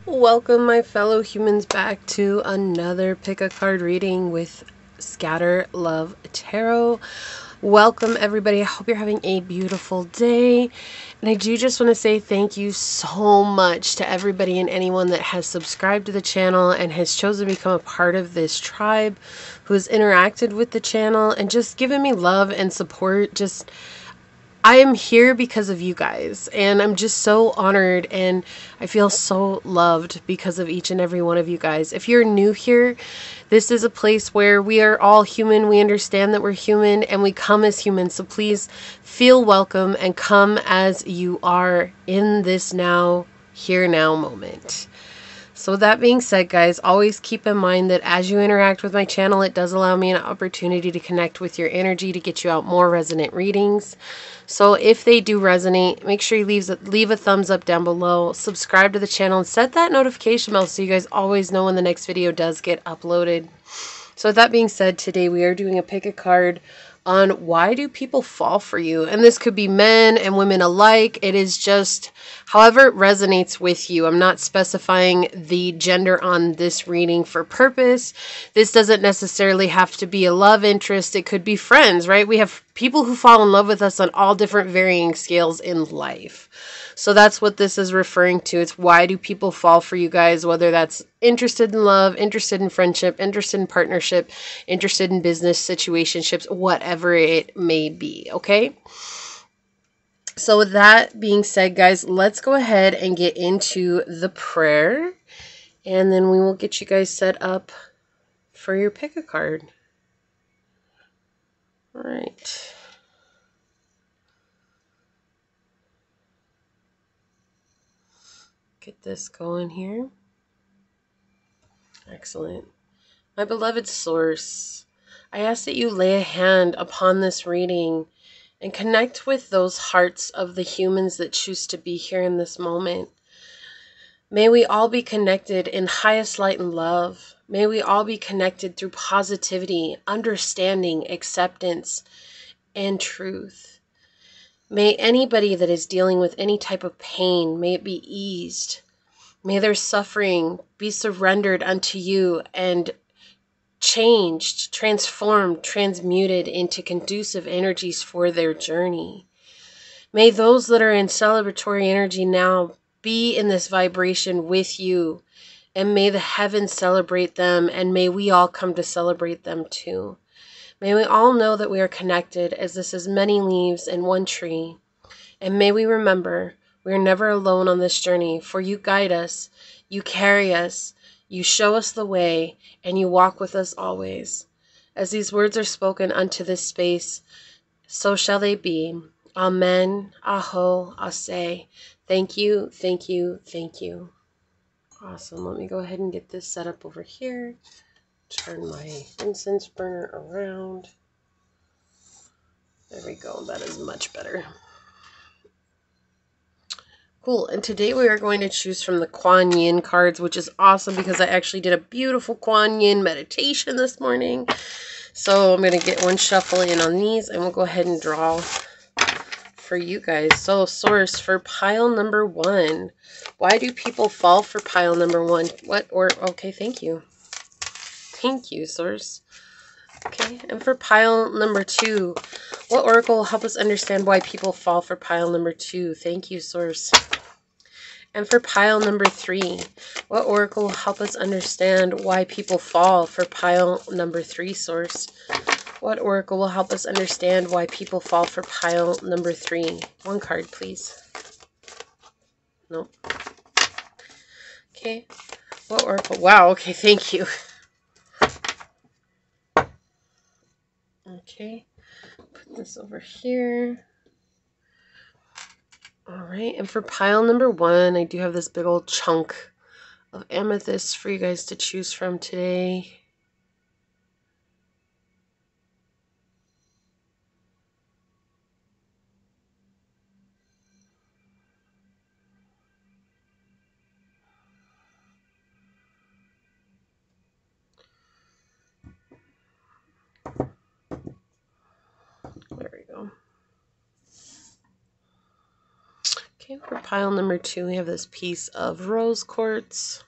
Welcome, my fellow humans, back to another pick a card reading with Scatter Love Tarot. Welcome, everybody. I hope you're having a beautiful day. And I do just want to say thank you so much to everybody and anyone that has subscribed to the channel and has chosen to become a part of this tribe, who has interacted with the channel and just given me love and support. I am here because of you guys, and I'm just so honored, and I feel so loved because of each and every one of you guys. If you're new here, this is a place where we are all human. We understand that we're human, and we come as humans. So please feel welcome and come as you are in this now, here now moment. So with that being said, guys, always keep in mind that as you interact with my channel, it does allow me an opportunity to connect with your energy to get you out more resonant readings. So if they do resonate, make sure you leave a thumbs up down below, subscribe to the channel, and set that notification bell so you guys always know when the next video does get uploaded. So with that being said, today we are doing a pick a card on why do people fall for you? And this could be men and women alike. It is just however it resonates with you. I'm not specifying the gender on this reading for purpose. This doesn't necessarily have to be a love interest. It could be friends, right? We have people who fall in love with us on all different varying scales in life. So that's what this is referring to. It's why do people fall for you guys, whether that's interested in love, interested in friendship, interested in partnership, interested in business situationships, whatever it may be, okay? So with that being said, guys, let's go ahead and get into the prayer, and then we will get you guys set up for your pick a card. All right. Get this going here. Excellent. My beloved source, I ask that you lay a hand upon this reading and connect with those hearts of the humans that choose to be here in this moment. May we all be connected in highest light and love. May we all be connected through positivity, understanding, acceptance, and truth. May anybody that is dealing with any type of pain, may it be eased. May their suffering be surrendered unto you and changed, transformed, transmuted into conducive energies for their journey. May those that are in celebratory energy now be in this vibration with you, and may the heavens celebrate them, and may we all come to celebrate them too. May we all know that we are connected, as this is many leaves in one tree, and may we remember we are never alone on this journey, for you guide us, you carry us, you show us the way, and you walk with us always. As these words are spoken unto this space, so shall they be. Amen. Aho. Ase. Thank you. Thank you. Thank you. Awesome. Let me go ahead and get this set up over here. Turn my incense burner around. There we go. That is much better. Cool. And today we are going to choose from the Kuan Yin cards, which is awesome because I actually did a beautiful Kuan Yin meditation this morning. So I'm going to get one shuffle in on these, and we'll go ahead and draw for you guys. So source for pile number 1. Why do people fall for pile number 1? Okay, thank you. Thank you, source. Okay, and for pile number 2, what oracle will help us understand why people fall for pile number 2? Thank you, source. And for pile number 3, what oracle will help us understand why people fall for pile number 3, source? What oracle will help us understand why people fall for pile number 3? One card, please. Nope. Okay. What oracle? Wow, okay, thank you. Okay. Put this over here. Alright, and for pile number 1, I do have this big old chunk of amethyst for you guys to choose from today. There we go. Okay, for pile number 2, we have this piece of rose quartz.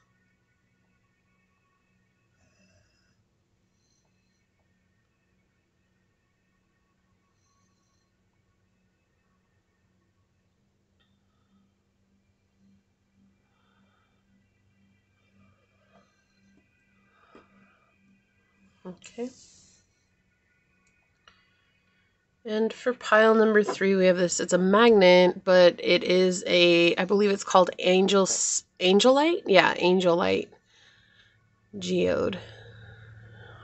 Okay. And for pile number 3, we have this. It's a magnet, but it is I believe it's called Angelite? Yeah, Angelite geode.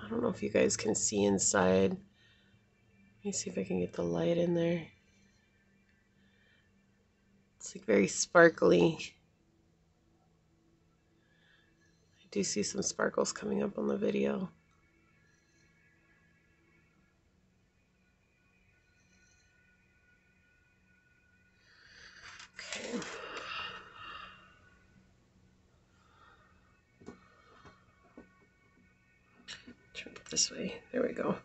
I don't know if you guys can see inside. Let me see if I can get the light in there. It's like very sparkly. I do see some sparkles coming up on the video. Okay. Turn it this way. There we go.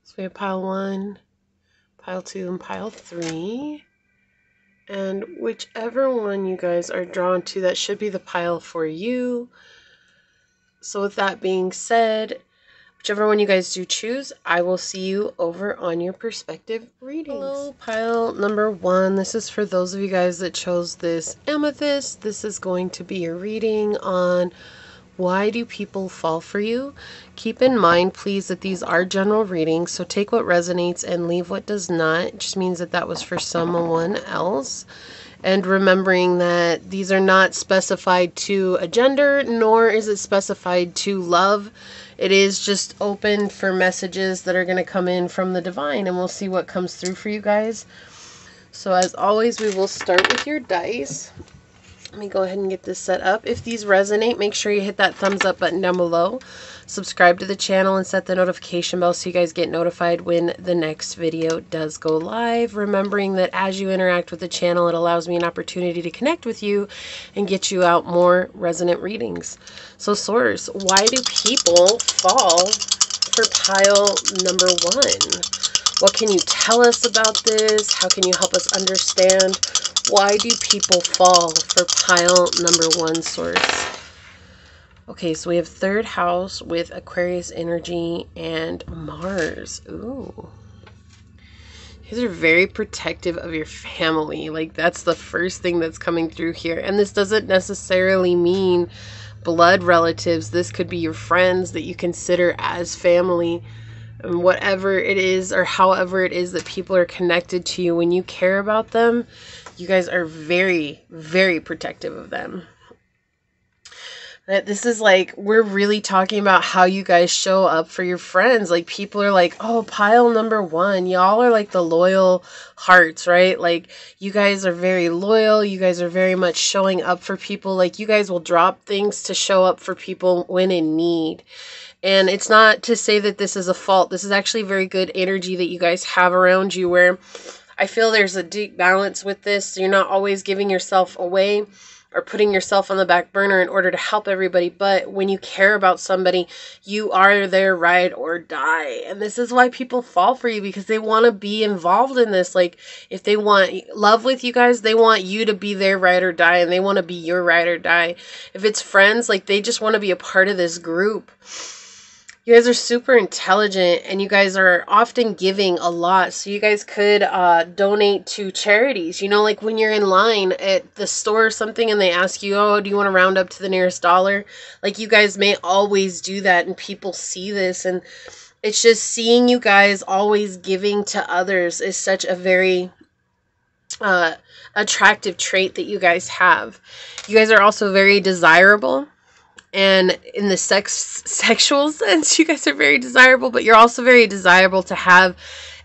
So we have pile 1, pile 2, and pile 3. And whichever one you guys are drawn to, that should be the pile for you. So with that being said, whichever one you guys do choose, I will see you over on your perspective readings. Hello, pile number 1. This is for those of you guys that chose this amethyst. This is going to be your reading on why do people fall for you. Keep in mind, please, that these are general readings, so take what resonates and leave what does not. It just means that that was for someone else. And remembering that these are not specified to a gender, nor is it specified to love. It is just open for messages that are going to come in from the divine, and we'll see what comes through for you guys. So as always, we will start with your dice. Let me go ahead and get this set up. If these resonate, make sure you hit that thumbs up button down below. Subscribe to the channel and set the notification bell so you guys get notified when the next video does go live. Remembering that as you interact with the channel, it allows me an opportunity to connect with you and get you out more resonant readings. So Source, why do people fall for pile number 1? What can you tell us about this? How can you help us understand? Why do people fall for pile number 1, Source? Okay, so we have 3rd house with Aquarius energy and Mars. Ooh. You guys are very protective of your family. Like, that's the first thing that's coming through here. And this doesn't necessarily mean blood relatives. This could be your friends that you consider as family. And whatever it is or however it is that people are connected to you, when you care about them, you guys are very, very protective of them. This is like, we're really talking about how you guys show up for your friends. Like, people are like, oh, pile number 1, y'all are like the loyal hearts, right? Like, you guys are very loyal. You guys are very much showing up for people. Like, you guys will drop things to show up for people when in need. And it's not to say that this is a fault. This is actually very good energy that you guys have around you, where I feel there's a deep balance with this. You're not always giving yourself away or putting yourself on the back burner in order to help everybody. But when you care about somebody, you are their ride or die. And this is why people fall for you, because they want to be involved in this. Like, if they want love with you guys, they want you to be their ride or die, and they want to be your ride or die. If it's friends, like, they just want to be a part of this group. You guys are super intelligent, and you guys are often giving a lot. So you guys could donate to charities. You know, like when you're in line at the store or something and they ask you, oh, do you want to round up to the nearest dollar? Like, you guys may always do that, and people see this. And it's just seeing you guys always giving to others is such a very attractive trait that you guys have. You guys are also very desirable. And in the sexual sense, you guys are very desirable, but you're also very desirable to have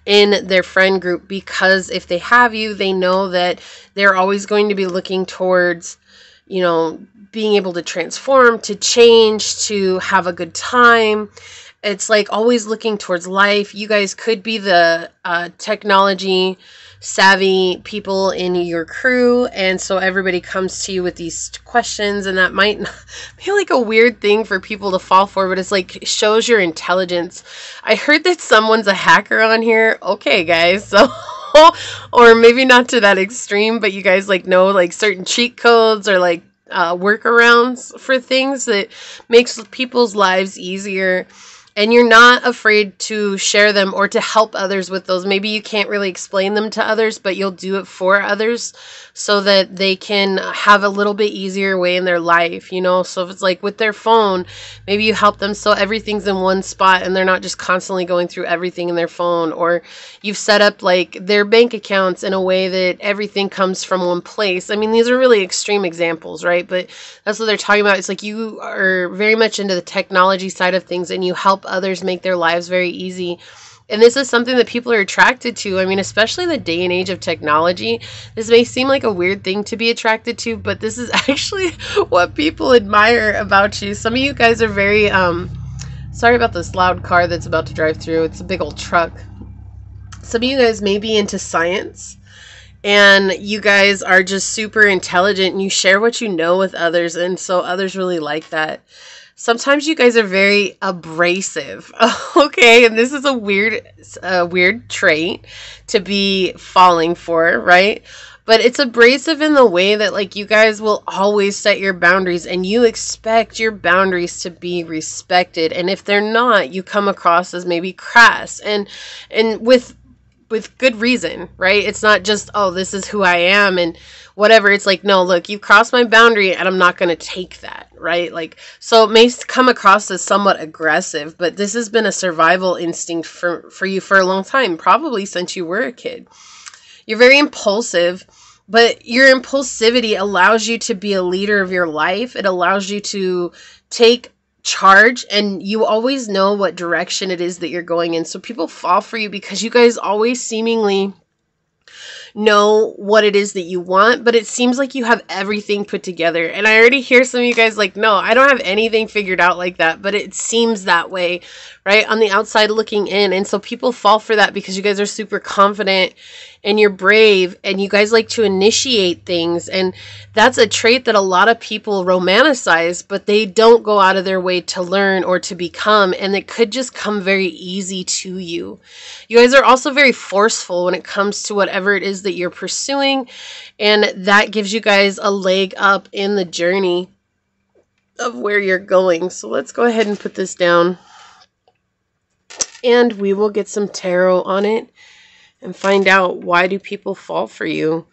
in their friend group, because if they have you, they know that they're always going to be looking towards, you know, being able to transform, to change, to have a good time. It's like always looking towards life. You guys could be the technology savvy people in your crew, and so everybody comes to you with these questions, and that might be like a weird thing for people to fall for, but it's like shows your intelligence. I heard that someone's a hacker on here. Okay, guys, so or maybe not to that extreme, but you guys like know like certain cheat codes or like workarounds for things that makes people's lives easier. And you're not afraid to share them or to help others with those. Maybe you can't really explain them to others, but you'll do it for others so that they can have a little bit easier way in their life, you know? So if it's like with their phone, maybe you help them so everything's in one spot and they're not just constantly going through everything in their phone. Or you've set up like their bank accounts in a way that everything comes from one place. I mean, these are really extreme examples, right? But that's what they're talking about. It's like you are very much into the technology side of things and you help others make their lives very easy. And this is something that people are attracted to. I mean, especially in the day and age of technology. This may seem like a weird thing to be attracted to, but this is actually what people admire about you. Some of you guys are very, sorry about this loud car that's about to drive through. It's a big old truck. Some of you guys may be into science. And you guys are just super intelligent and you share what you know with others. And so others really like that. Sometimes you guys are very abrasive, okay? And this is a weird trait to be falling for, right? But it's abrasive in the way that like you guys will always set your boundaries and you expect your boundaries to be respected. And if they're not, you come across as maybe crass and with good reason, right? It's not just, oh, this is who I am and whatever. It's like, no, look, you've crossed my boundary and I'm not going to take that, right? Like, so it may come across as somewhat aggressive, but this has been a survival instinct for you for a long time, probably since you were a kid. You're very impulsive, but your impulsivity allows you to be a leader of your life. It allows you to take charge and you always know what direction it is that you're going in. So people fall for you because you guys always seemingly know what it is that you want, but it seems like you have everything put together. And I already hear some of you guys like, no, I don't have anything figured out like that, but it seems that way, right? On the outside looking in. And so people fall for that because you guys are super confident and you're brave and you guys like to initiate things. And that's a trait that a lot of people romanticize, but they don't go out of their way to learn or to become. And it could just come very easy to you. You guys are also very forceful when it comes to whatever it is that you're pursuing. And that gives you guys a leg up in the journey of where you're going. So let's go ahead and put this down. And we will get some tarot on it and find out, why do people fall for you?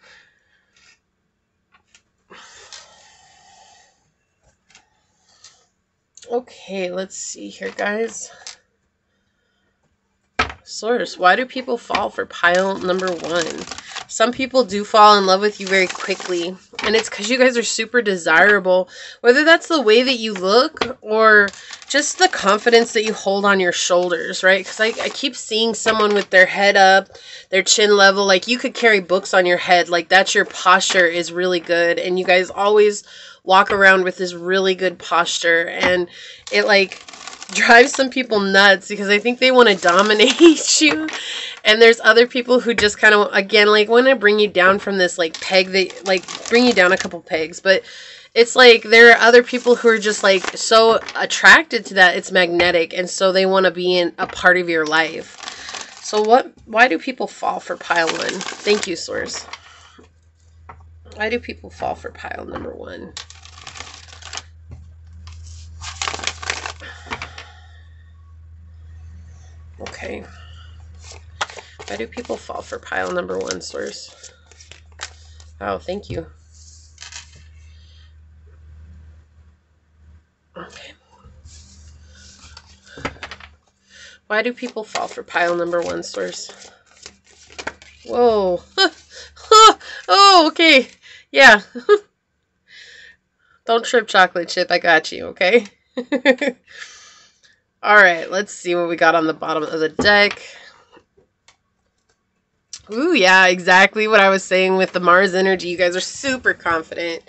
Okay, let's see here, guys. Source, why do people fall for pile number 1? Some people do fall in love with you very quickly, and it's because you guys are super desirable, whether that's the way that you look or just the confidence that you hold on your shoulders, right? Because I keep seeing someone with their head up, their chin level, like you could carry books on your head, like that's your posture is really good, and you guys always walk around with this really good posture, and it like drives some people nuts because I think they want to dominate you. And there's other people who just kind of, again, like want to bring you down from this like peg, they like bring you down a couple pegs. But it's like there are other people who are just like so attracted to that, it's magnetic, and so they want to be in a part of your life. So why do people fall for pile 1? Thank you, Source. Why do people fall for pile number 1? Okay. Why do people fall for pile number 1, Source? Oh, thank you. Okay. Why do people fall for pile number 1, Source? Whoa. Oh, okay. Yeah. Don't trip, chocolate chip. I got you, okay? All right, let's see what we got on the bottom of the deck. Ooh, yeah, exactly what I was saying with the Mars energy. You guys are super confident.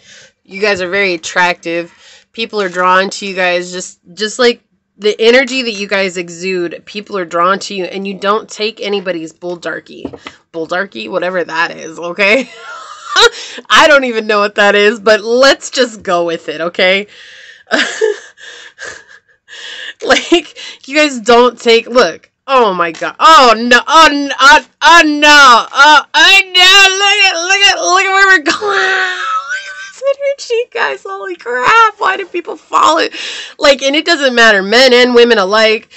You guys are very attractive. People are drawn to you guys just like the energy that you guys exude, people are drawn to you, and you don't take anybody's bulldoggy, whatever that is, okay? I don't even know what that is, but let's just go with it, okay? Like, you guys don't take, look, oh my god, oh no, oh no, oh no, look at where we're going. Energy, guys, holy crap, why do people fall it? Like, and it doesn't matter, men and women alike,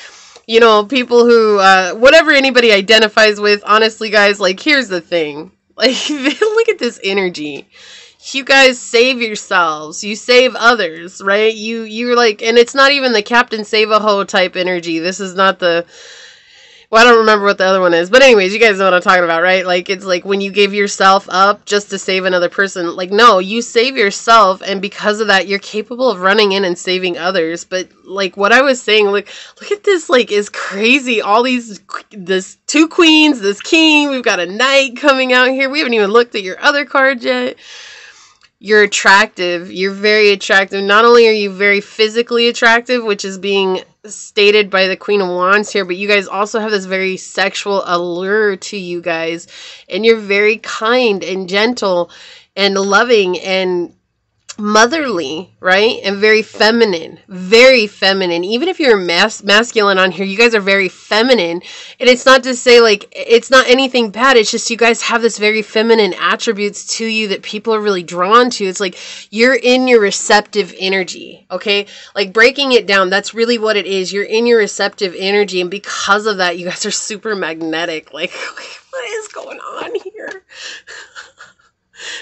you know, people who whatever anybody identifies with. Honestly, guys, like, here's the thing, like, look at this energy. You guys save yourselves, you save others, right? You're like, and it's not even the Captain Save-A-Ho type energy. This is not the, well, I don't remember what the other one is. But anyways, you guys know what I'm talking about, right? Like, it's like when you give yourself up just to save another person. Like, no, you save yourself. And because of that, you're capable of running in and saving others. But, like, what I was saying, look at this, like, is crazy. All these, this 2 queens, this king. We've got a knight coming out here. We haven't even looked at your other card yet. You're attractive. You're very attractive. Not only are you very physically attractive, which is being stated by the Queen of Wands here, but you guys also have this very sexual allure to you guys. And you're very kind and gentle and loving and motherly, right? And very feminine. Very feminine. Even if you're masculine on here, you guys are very feminine. And it's not to say, like, it's not anything bad. It's just you guys have this very feminine attributes to you that people are really drawn to. It's like you're in your receptive energy, okay? Like, breaking it down, that's really what it is. You're in your receptive energy, and because of that, you guys are super magnetic. Like, what is going on here?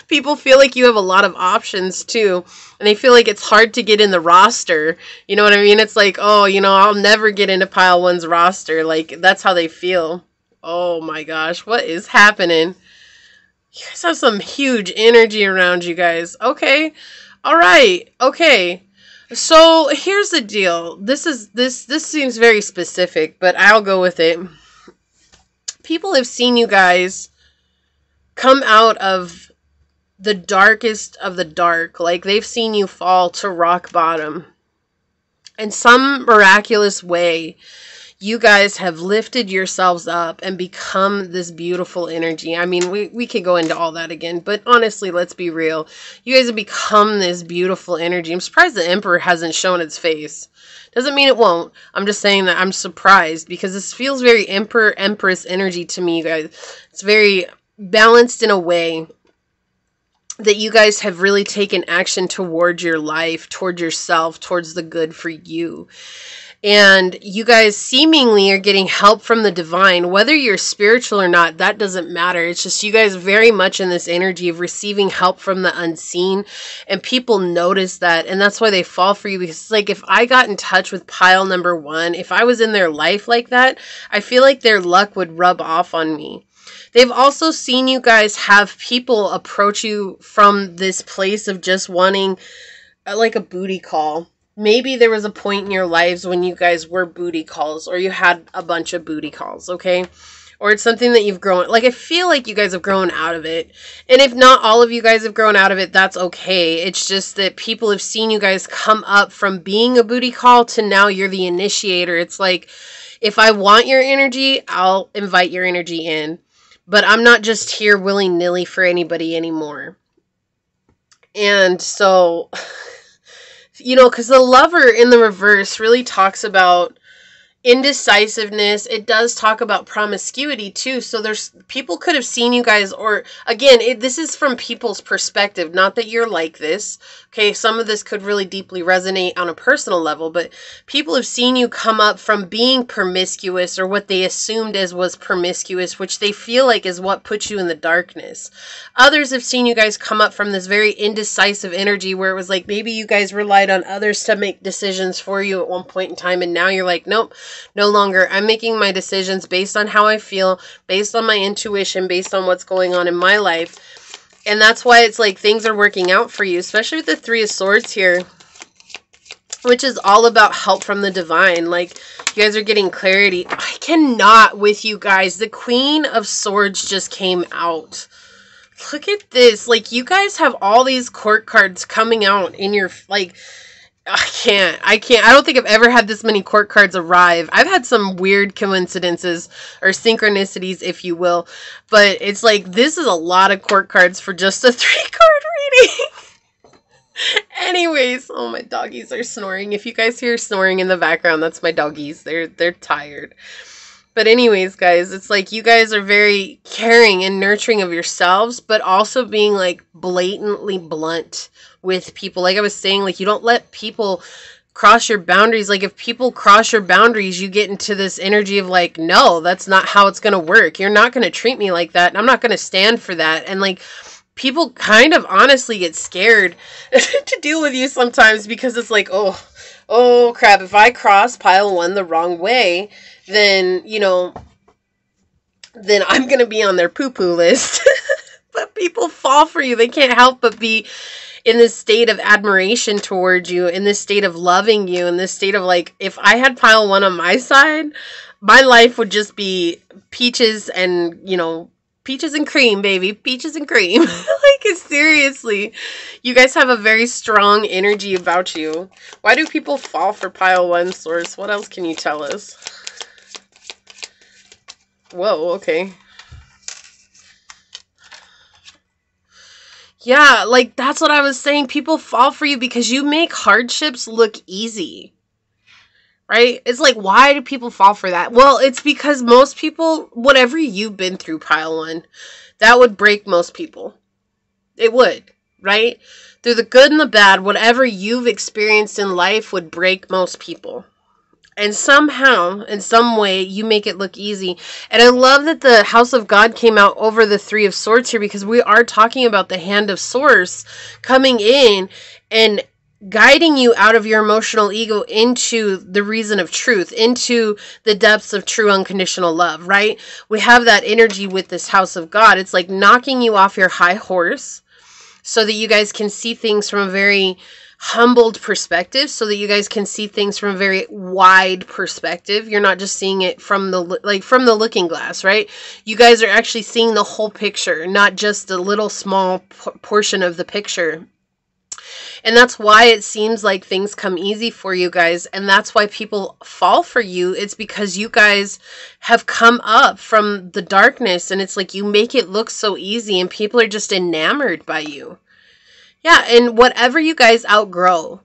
People feel like you have a lot of options too, and they feel like it's hard to get in the roster. You know what I mean? It's like, oh, you know, I'll never get into pile 1's roster. Like, that's how they feel. Oh my gosh, what is happening? You guys have some huge energy around you guys. Okay, all right, okay. So here's the deal. This seems very specific, but I'll go with it. People have seen you guys come out of the darkest of the dark. Like, they've seen you fall to rock bottom. In some miraculous way, you guys have lifted yourselves up and become this beautiful energy. I mean, we could go into all that again, but honestly, let's be real. You guys have become this beautiful energy. I'm surprised the Emperor hasn't shown its face. Doesn't mean it won't. I'm just saying that I'm surprised because this feels very Emperor, Empress energy to me, you guys. It's very balanced in a way that you guys have really taken action towards your life, towards yourself, towards the good for you. And you guys seemingly are getting help from the divine. Whether you're spiritual or not, that doesn't matter. It's just you guys very much in this energy of receiving help from the unseen. And people notice that. And that's why they fall for you. Because it's like, if I got in touch with pile number 1, if I was in their life like that, I feel like their luck would rub off on me. They've also seen you guys have people approach you from this place of just wanting like a booty call. Maybe there was a point in your lives when you guys were booty calls, or you had a bunch of booty calls, okay? Or it's something that you've grown, like, I feel like you guys have grown out of it. And if not all of you guys have grown out of it, that's okay. It's just that people have seen you guys come up from being a booty call to now you're the initiator. It's like, if I want your energy, I'll invite your energy in. But I'm not just here willy-nilly for anybody anymore. And so, you know, because the Lover in the reverse really talks about indecisiveness. It does talk about promiscuity too. So there's people could have seen you guys, or again, this is from people's perspective, not that you're like this. Okay, some of this could really deeply resonate on a personal level, but people have seen you come up from being promiscuous, or what they assumed as was promiscuous, which they feel like is what put you in the darkness. Others have seen you guys come up from this very indecisive energy where it was like maybe you guys relied on others to make decisions for you at one point in time, and now you're like, nope, no longer. I'm making my decisions based on how I feel, based on my intuition, based on what's going on in my life. And that's why it's like things are working out for you, especially with the 3 of Swords here, which is all about help from the divine. Like, you guys are getting clarity. I cannot with you guys. The Queen of Swords just came out. Look at this. Like, you guys have all these court cards coming out in your, like, I can't. I don't think I've ever had this many court cards arrive. I've had some weird coincidences or synchronicities, if you will. But it's like, this is a lot of court cards for just a 3-card reading. Anyways, oh, my doggies are snoring. If you guys hear snoring in the background, that's my doggies. They're tired. But anyways, guys, it's like you guys are very caring and nurturing of yourselves, but also being like blatantly blunt with people. Like I was saying, like you don't let people cross your boundaries. Like if people cross your boundaries, you get into this energy of like, no, that's not how it's going to work. You're not going to treat me like that. And I'm not going to stand for that. And like people kind of honestly get scared to deal with you sometimes because it's like, oh crap, if I cross pile 1 the wrong way, then, you know, then I'm going to be on their poo-poo list. But people fall for you. They can't help but be in this state of admiration towards you, in this state of loving you, in this state of like, if I had pile 1 on my side, my life would just be peaches and, you know, peaches and cream, baby. Peaches and cream. Like, seriously. You guys have a very strong energy about you. Why do people fall for pile 1, Source? What else can you tell us? Whoa, okay. Yeah, like, that's what I was saying. People fall for you because you make hardships look easy. Right? It's like, why do people fall for that? Well, it's because most people, whatever you've been through, pile 1, that would break most people. It would, right? Through the good and the bad, whatever you've experienced in life would break most people. And somehow, in some way, you make it look easy. And I love that the House of God came out over the 3 of Swords here, because we are talking about the Hand of Source coming in and guiding you out of your emotional ego into the reason of truth, into the depths of true unconditional love, right? We have that energy with this House of God. It's like knocking you off your high horse so that you guys can see things from a very humbled perspective, so that you guys can see things from a very wide perspective. You're not just seeing it from the looking glass, right? You guys are actually seeing the whole picture, not just a little small portion of the picture. And that's why it seems like things come easy for you guys. And that's why people fall for you. It's because you guys have come up from the darkness, and it's like you make it look so easy and people are just enamored by you. Yeah, and whatever you guys outgrow,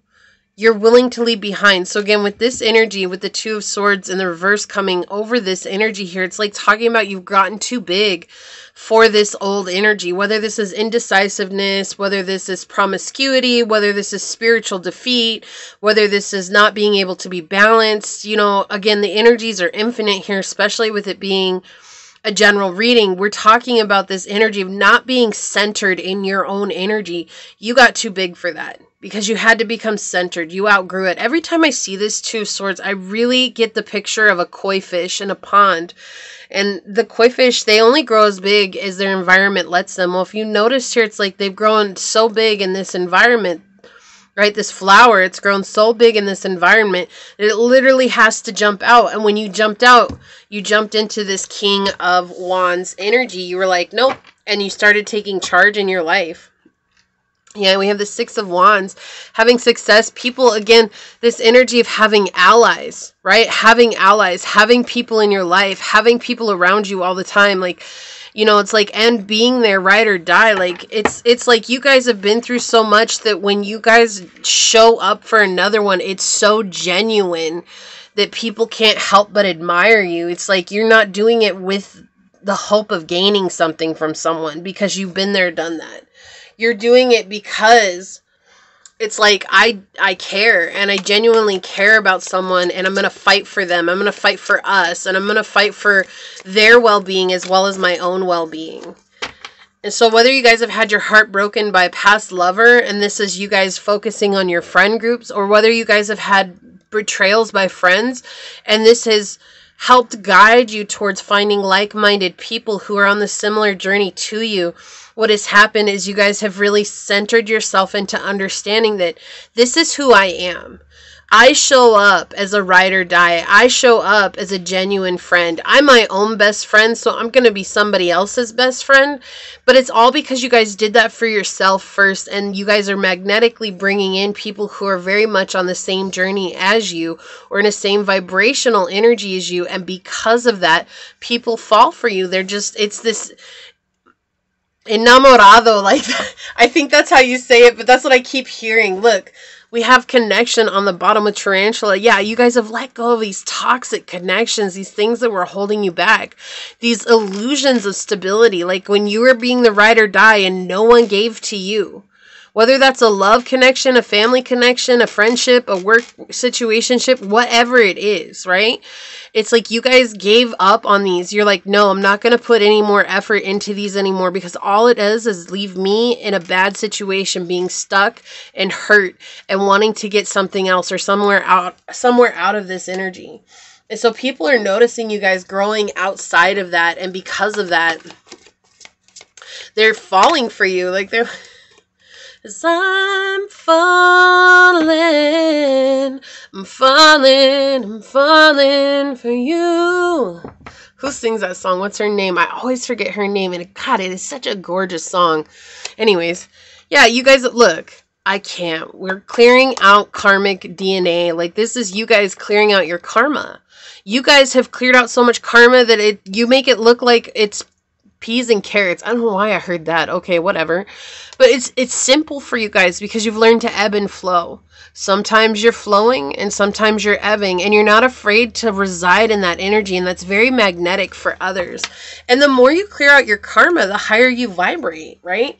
you're willing to leave behind. So again, with this energy, with the 2 of Swords in the reverse coming over this energy here, it's like talking about you've gotten too big for this old energy, whether this is indecisiveness, whether this is promiscuity, whether this is spiritual defeat, whether this is not being able to be balanced. You know, again, the energies are infinite here, especially with it being a general reading. We're talking about this energy of not being centered in your own energy. You got too big for that because you had to become centered. You outgrew it. Every time I see this 2 of Swords, I really get the picture of a koi fish in a pond. And the koi fish, they only grow as big as their environment lets them. Well, if you notice here, it's like they've grown so big in this environment, right? This flower, it's grown so big in this environment that it literally has to jump out. And when you jumped out, you jumped into this King of Wands energy. You were like, nope. And you started taking charge in your life. Yeah, we have the 6 of Wands, having success. People, again, this energy of having allies, right? Having allies, having people in your life, having people around you all the time. Like, you know, it's like, and being there, ride or die. Like, it's like you guys have been through so much that when you guys show up for another one, it's so genuine that people can't help but admire you. It's like you're not doing it with the hope of gaining something from someone because you've been there, done that. You're doing it because it's like, I care, and I genuinely care about someone, and I'm going to fight for them. I'm going to fight for us, and I'm going to fight for their well-being as well as my own well-being. And so whether you guys have had your heart broken by a past lover, and this is you guys focusing on your friend groups, or whether you guys have had betrayals by friends, and this has helped guide you towards finding like-minded people who are on the similar journey to you, what has happened is you guys have really centered yourself into understanding that this is who I am. I show up as a ride or die. I show up as a genuine friend. I'm my own best friend, so I'm going to be somebody else's best friend. But it's all because you guys did that for yourself first, and you guys are magnetically bringing in people who are very much on the same journey as you, or in the same vibrational energy as you. And because of that, people fall for you. They're just, it's this enamorado, like, I think that's how you say it, but that's what I keep hearing. Look, we have connection on the bottom with tarantula. Yeah, you guys have let go of these toxic connections, these things that were holding you back, these illusions of stability, like when you were being the ride or die and no one gave to you. Whether that's a love connection, a family connection, a friendship, a work situationship, whatever it is, right? It's like you guys gave up on these. You're like, no, I'm not going to put any more effort into these anymore, because all it is leave me in a bad situation, being stuck and hurt and wanting to get something else or somewhere out of this energy. And so people are noticing you guys growing outside of that. And because of that, they're falling for you. Like they're... 'Cause I'm falling for you. Who sings that song? What's her name? I always forget her name, and God, it is such a gorgeous song. Anyways, yeah, you guys, look, I can't. We're clearing out karmic DNA. Like, this is you guys clearing out your karma. You guys have cleared out so much karma that you make it look like it's peas and carrots. I don't know why I heard that. Okay, whatever. But it's simple for you guys because you've learned to ebb and flow. Sometimes you're flowing and sometimes you're ebbing, and you're not afraid to reside in that energy, and that's very magnetic for others. And the more you clear out your karma, the higher you vibrate, right?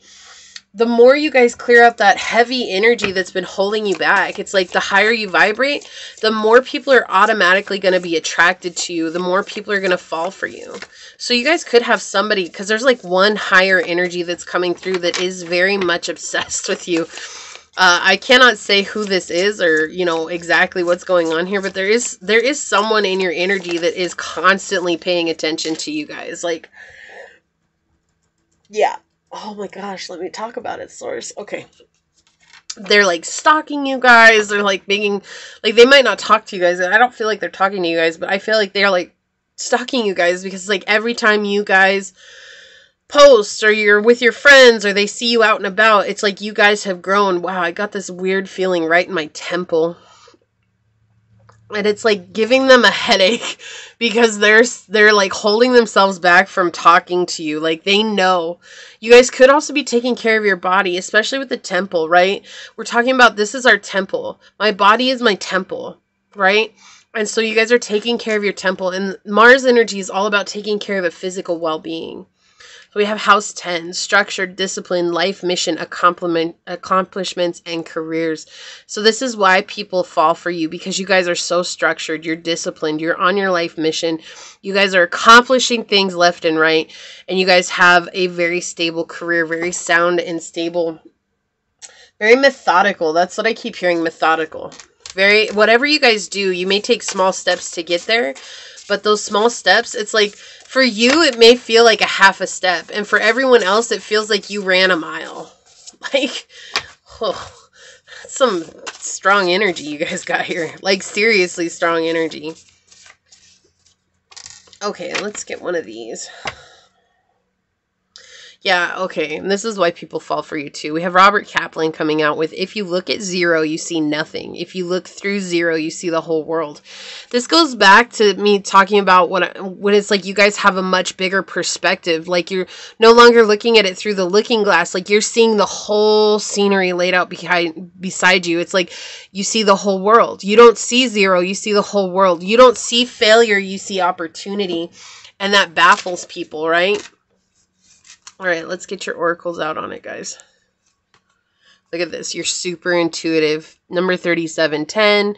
The more you guys clear out that heavy energy that's been holding you back, it's like the higher you vibrate, the more people are automatically going to be attracted to you. The more people are going to fall for you. So you guys could have somebody, because there's like one higher energy that's coming through that is very much obsessed with you. I cannot say who this is or, you know, exactly what's going on here, but there is someone in your energy that is constantly paying attention to you guys. Like, yeah. Oh my gosh, let me talk about it, source. Okay. They're like stalking you guys. They're like making, like, they might not talk to you guys. I don't feel like they're talking to you guys, but I feel like they're like stalking you guys, because like every time you guys post or you're with your friends or they see you out and about, it's like you guys have grown. Wow, I got this weird feeling right in my temple. And it's like giving them a headache because they're like holding themselves back from talking to you. Like they know. You guys could also be taking care of your body, especially with the temple, right? We're talking about this is our temple. My body is my temple, right? And so you guys are taking care of your temple. And Mars energy is all about taking care of a physical well-being. So we have house 10, structured, discipline, life mission, accomplishments, and careers. So this is why people fall for you, because you guys are so structured. You're disciplined. You're on your life mission. You guys are accomplishing things left and right. And you guys have a very stable career, very sound and stable, very methodical. That's what I keep hearing, methodical. Very, whatever you guys do, you may take small steps to get there. But those small steps, it's like, for you, it may feel like a half a step. And for everyone else, it feels like you ran a mile. Like, oh, that's some strong energy you guys got here. Like, seriously strong energy. Okay, let's get one of these. Yeah, okay, and this is why people fall for you too. We have Robert Kaplan coming out with, if you look at zero, you see nothing. If you look through zero, you see the whole world. This goes back to me talking about when it's like you guys have a much bigger perspective. Like you're no longer looking at it through the looking glass. Like you're seeing the whole scenery laid out beside you. It's like you see the whole world. You don't see zero, you see the whole world. You don't see failure, you see opportunity. And that baffles people, right? All right, let's get your oracles out on it, guys. Look at this. You're super intuitive. Number 3710.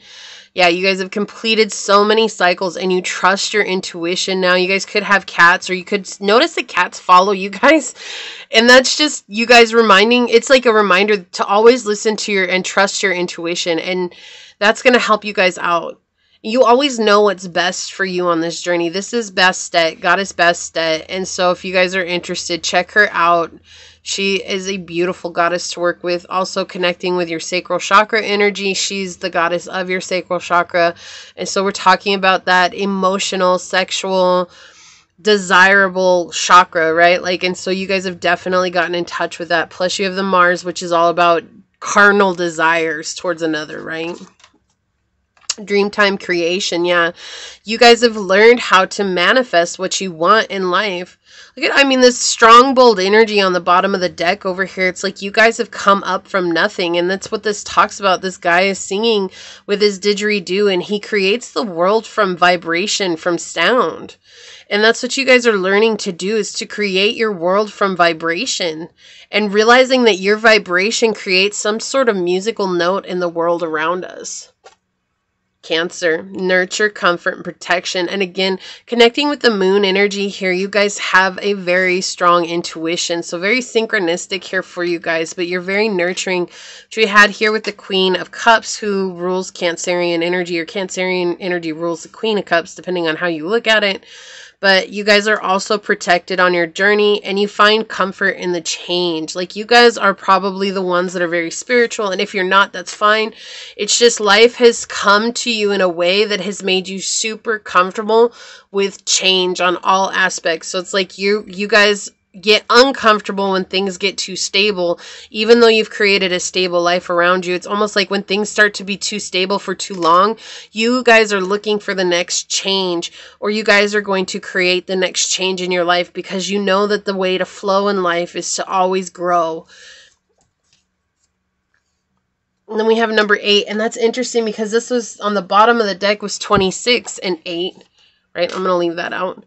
Yeah, you guys have completed so many cycles and you trust your intuition now. You guys could have cats, or you could notice that cats follow you guys. And that's just you guys reminding. It's like a reminder to always listen to and trust your intuition. And that's going to help you guys out. You always know what's best for you on this journey. This is Bastet, Goddess Bastet. And so if you guys are interested, check her out. She is a beautiful goddess to work with. Also connecting with your sacral chakra energy. She's the goddess of your sacral chakra. And so we're talking about that emotional, sexual, desirable chakra, right? Like, and so you guys have definitely gotten in touch with that. Plus you have the Mars, which is all about carnal desires towards another, right? Dreamtime creation. Yeah, you guys have learned how to manifest what you want in life. Look at, I mean, this strong, bold energy on the bottom of the deck over here. It's like you guys have come up from nothing, and that's what this talks about. This guy is singing with his didgeridoo, and he creates the world from vibration, from sound. And that's what you guys are learning to do, is to create your world from vibration and realizing that your vibration creates some sort of musical note in the world around us. Cancer, nurture, comfort, and protection. And again, connecting with the moon energy here, you guys have a very strong intuition. So very synchronistic here for you guys, but you're very nurturing, which we had here with the Queen of Cups, who rules Cancerian energy, or Cancerian energy rules the Queen of Cups, depending on how you look at it. But you guys are also protected on your journey, and you find comfort in the change. Like, you guys are probably the ones that are very spiritual, and if you're not, that's fine. It's just life has come to you in a way that has made you super comfortable with change on all aspects. So it's like you guys get uncomfortable when things get too stable, even though you've created a stable life around you. It's almost like when things start to be too stable for too long, you guys are looking for the next change, or you guys are going to create the next change in your life, because you know that the way to flow in life is to always grow. And then we have number 8, and that's interesting because this was on the bottom of the deck was 26 and 8, right? I'm going to leave that out.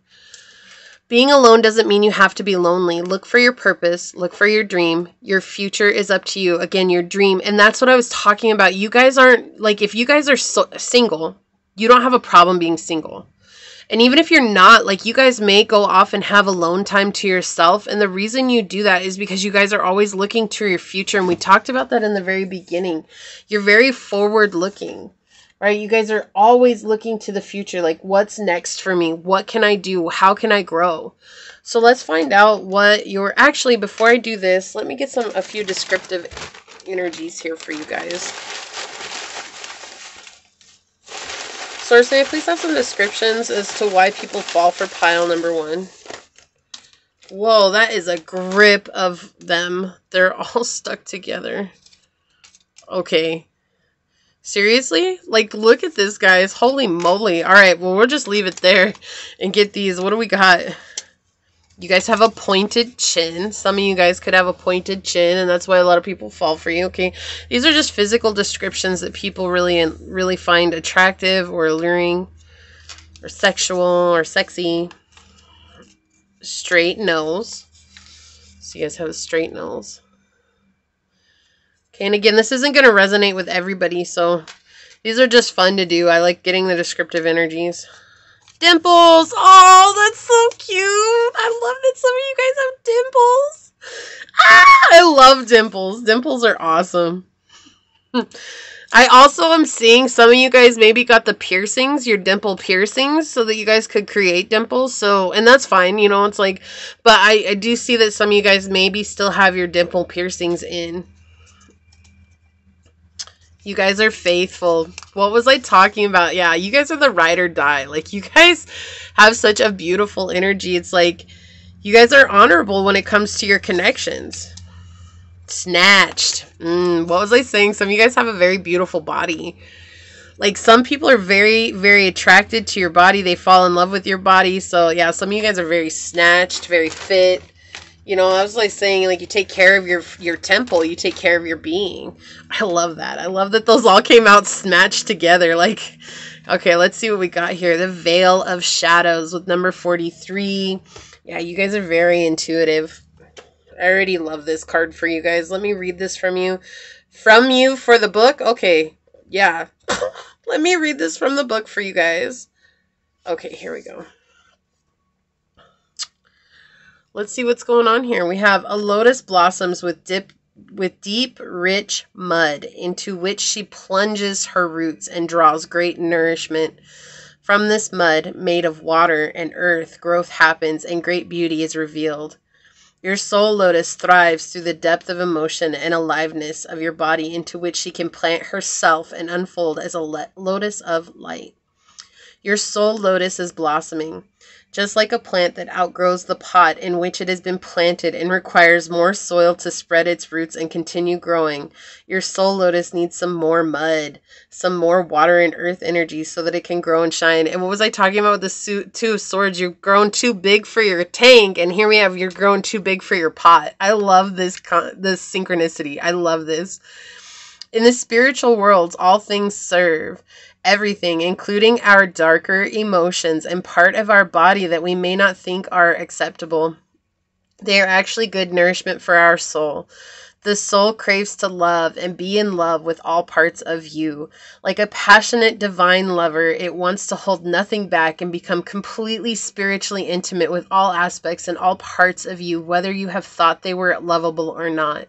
Being alone doesn't mean you have to be lonely. Look for your purpose. Look for your dream. Your future is up to you. Again, your dream. And that's what I was talking about. You guys aren't, like, if you guys are single, you don't have a problem being single. And even if you're not, like, you guys may go off and have alone time to yourself. And the reason you do that is because you guys are always looking to your future. And we talked about that in the very beginning. You're very forward looking. Right? You guys are always looking to the future. Like, what's next for me? What can I do? How can I grow? So let's find out what your... Actually, before I do this, let me get a few descriptive energies here for you guys. Source, may I please have some descriptions as to why people fall for pile number 1? Whoa, that is a grip of them. They're all stuck together. Okay. Seriously? Like, look at this, guys. Holy moly. All right, well, we'll just leave it there and get these. What do we got? You guys have a pointed chin. Some of you guys could have a pointed chin, and that's why a lot of people fall for you, okay? These are just physical descriptions that people really find attractive or alluring or sexual or sexy. Straight nose. So you guys have a straight nose. Okay, and again, this isn't going to resonate with everybody, so these are just fun to do. I like getting the descriptive energies. Dimples! Oh, that's so cute! I love that some of you guys have dimples! Ah! I love dimples. Dimples are awesome. I also am seeing some of you guys maybe got the piercings, your dimple piercings, so that you guys could create dimples. So, and that's fine, you know, it's like, but I do see that some of you guys maybe still have your dimple piercings in. You guys are faithful. What was I talking about? Yeah, you guys are the ride or die. Like, you guys have such a beautiful energy. It's like, you guys are honorable when it comes to your connections. Snatched. What was I saying? Some of you guys have a very beautiful body. Like, some people are very, very attracted to your body. They fall in love with your body. So, yeah, some of you guys are very snatched, very fit. You know, I was like saying, like, you take care of your temple. You take care of your being. I love that. I love that those all came out smashed together. Like, okay, let's see what we got here. The Veil of Shadows with number 43. Yeah, you guys are very intuitive. I already love this card for you guys. Let me read this from you. From you for the book? Okay, yeah. Let me read this from the book for you guys. Okay, here we go. Let's see what's going on here. We have a lotus blossoms with deep, rich mud into which she plunges her roots and draws great nourishment. From this mud, made of water and earth, growth happens and great beauty is revealed. Your soul lotus thrives through the depth of emotion and aliveness of your body into which she can plant herself and unfold as a lotus of light. Your soul lotus is blossoming, just like a plant that outgrows the pot in which it has been planted and requires more soil to spread its roots and continue growing. Your soul lotus needs some more mud, some more water and earth energy so that it can grow and shine. And what was I talking about with the Two of Swords? You've grown too big for your tank, and here we have you're grown too big for your pot. I love this synchronicity. I love this. In the spiritual worlds, all things serve. Everything, including our darker emotions and part of our body that we may not think are acceptable. They are actually good nourishment for our soul. The soul craves to love and be in love with all parts of you. Like a passionate divine lover, it wants to hold nothing back and become completely spiritually intimate with all aspects and all parts of you, whether you have thought they were lovable or not.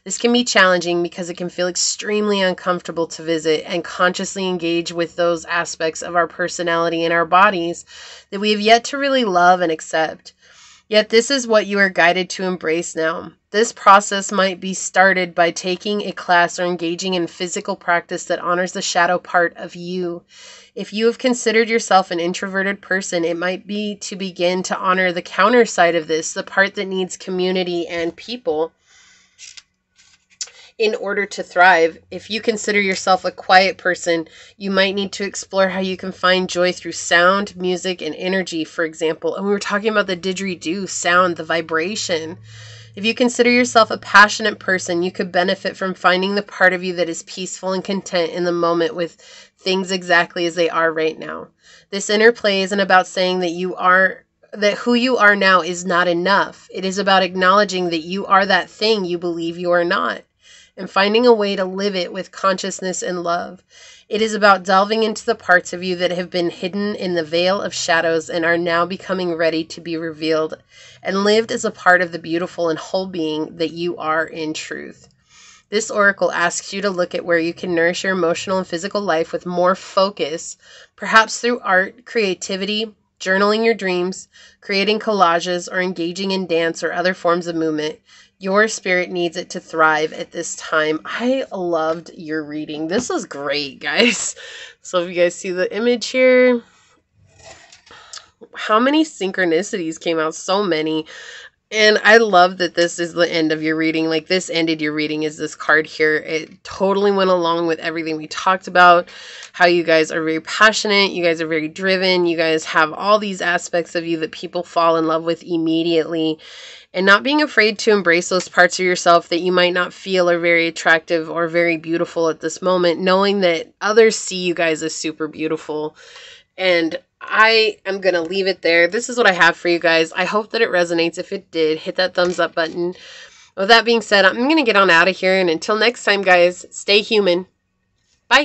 This can be challenging because it can feel extremely uncomfortable to visit and consciously engage with those aspects of our personality and our bodies that we have yet to really love and accept. Yet this is what you are guided to embrace now. This process might be started by taking a class or engaging in physical practice that honors the shadow part of you. If you have considered yourself an introverted person, it might be to begin to honor the counter side of this, the part that needs community and people in order to thrive. If you consider yourself a quiet person, you might need to explore how you can find joy through sound, music, and energy, for example. And we were talking about the didgeridoo sound, the vibration. If you consider yourself a passionate person, you could benefit from finding the part of you that is peaceful and content in the moment with things exactly as they are right now. This interplay isn't about saying that who you are now is not enough. It is about acknowledging that you are that thing you believe you are not, and finding a way to live it with consciousness and love. It is about delving into the parts of you that have been hidden in the veil of shadows and are now becoming ready to be revealed and lived as a part of the beautiful and whole being that you are in truth. This oracle asks you to look at where you can nourish your emotional and physical life with more focus, perhaps through art, creativity, journaling your dreams, creating collages, or engaging in dance or other forms of movement. Your spirit needs it to thrive at this time. I loved your reading. This was great, guys. So if you guys see the image here, how many synchronicities came out? So many. And I love that this is the end of your reading. Like, this ended your reading is this card here. It totally went along with everything we talked about. How you guys are very passionate. You guys are very driven. You guys have all these aspects of you that people fall in love with immediately. And not being afraid to embrace those parts of yourself that you might not feel are very attractive or very beautiful at this moment. Knowing that others see you guys as super beautiful. And I am going to leave it there. This is what I have for you guys. I hope that it resonates. If it did, hit that thumbs up button. With that being said, I'm going to get on out of here. And until next time, guys, stay human. Bye.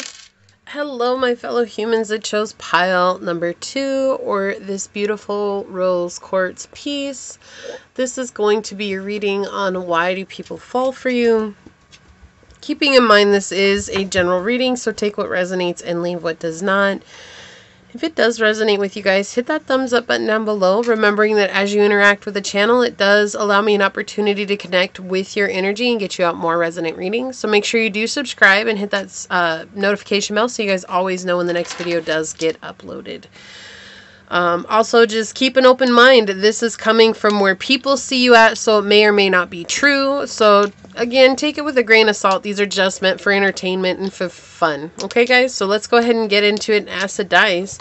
Hello, my fellow humans that chose pile number 2, or this beautiful rose quartz piece. This is going to be your reading on why do people fall for you. Keeping in mind this is a general reading, so take what resonates and leave what does not. If it does resonate with you guys, hit that thumbs up button down below, remembering that as you interact with the channel, it does allow me an opportunity to connect with your energy and get you out more resonant readings. So make sure you do subscribe and hit that notification bell so you guys always know when the next video does get uploaded. Also, just keep an open mind. This is coming from where people see you at, so it may or may not be true. So again, take it with a grain of salt. These are just meant for entertainment and for fun. Okay, guys? So let's go ahead and get into it and ask the dice.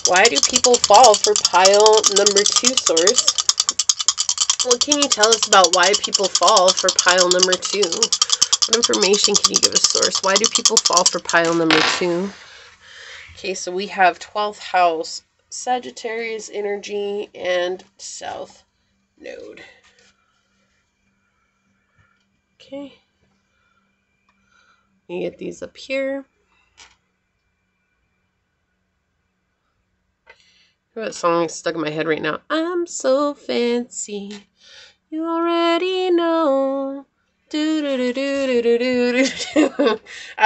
Why do people fall for pile number 2, source? What can you tell us about why people fall for pile number 2? What information can you give us, source? Why do people fall for pile number 2? Okay, so we have 12th house, Sagittarius energy, and South Node. Okay. You get these up here. That song is stuck in my head right now. I'm so fancy. You already know. I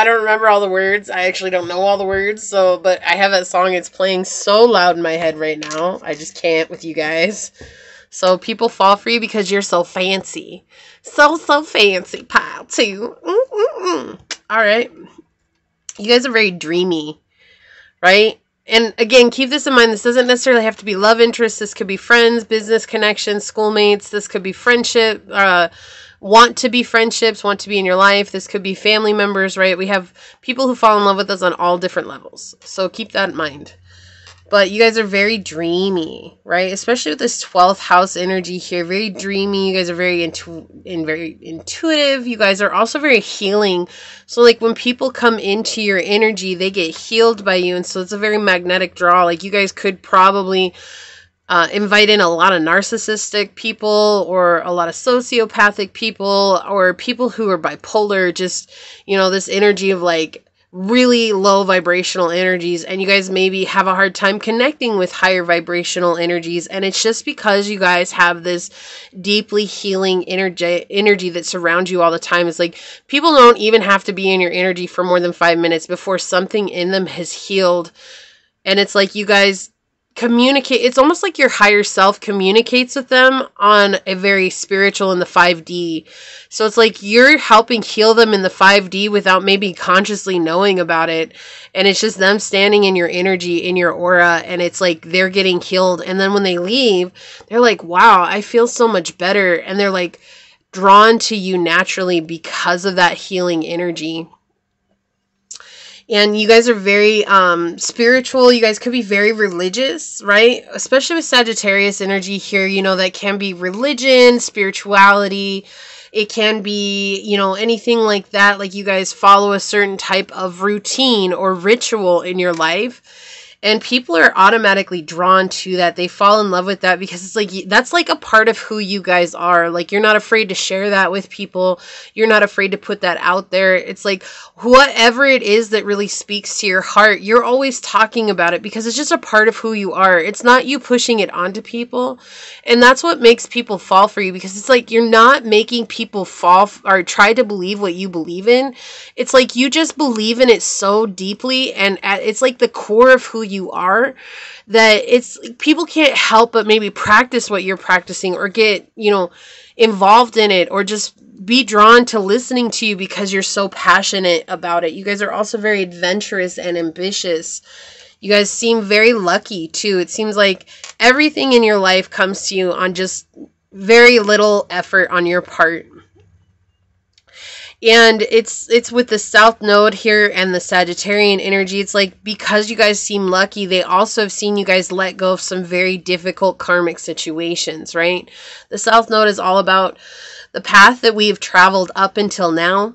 don't remember all the words. I actually don't know all the words. So, but I have that song. It's playing so loud in my head right now. I just can't with you guys. So people fall for you because you're so fancy. So fancy, pile too. All right. You guys are very dreamy, right? And again, keep this in mind. This doesn't necessarily have to be love interests. This could be friends, business connections, schoolmates. This could be friendship, want to be friendships, want to be in your life. This could be family members, right? We have people who fall in love with us on all different levels. So keep that in mind. But you guys are very dreamy, right? Especially with this 12th house energy here. Very dreamy. You guys are very very intuitive. You guys are also very healing. So like when people come into your energy, they get healed by you. And so it's a very magnetic draw. Like you guys could probably invite in a lot of narcissistic people or a lot of sociopathic people or people who are bipolar. Just, you know, this energy of like really low vibrational energies, and you guys maybe have a hard time connecting with higher vibrational energies, and it's just because you guys have this deeply healing energy that surrounds you all the time. It's like people don't even have to be in your energy for more than 5 minutes before something in them has healed, and it's like you guys communicate. It's almost like your higher self communicates with them on a very spiritual in the 5D. So it's like you're helping heal them in the 5D without maybe consciously knowing about it. And it's just them standing in your energy, in your aura, and it's like they're getting healed. And then when they leave, they're like, wow, I feel so much better. And they're like drawn to you naturally because of that healing energy. And you guys are very spiritual. You guys could be very religious, right? Especially with Sagittarius energy here, you know, that can be religion, spirituality. It can be, you know, anything like that. Like you guys follow a certain type of routine or ritual in your life. And people are automatically drawn to that. They fall in love with that because it's like, that's like a part of who you guys are. Like, you're not afraid to share that with people. You're not afraid to put that out there. It's like, whatever it is that really speaks to your heart, you're always talking about it because it's just a part of who you are. It's not you pushing it onto people. And that's what makes people fall for you, because it's like, you're not making people fall or try to believe what you believe in. It's like, you just believe in it so deeply. And it's like the core of who you are, that it's people can't help but maybe practice what you're practicing or get, you know, involved in it or just be drawn to listening to you because you're so passionate about it. You guys are also very adventurous and ambitious. You guys seem very lucky too. It seems like everything in your life comes to you on just very little effort on your part. And it's with the South Node here and the Sagittarian energy. It's like, because you guys seem lucky, they also have seen you guys let go of some very difficult karmic situations, right? The South Node is all about the path that we've traveled up until now.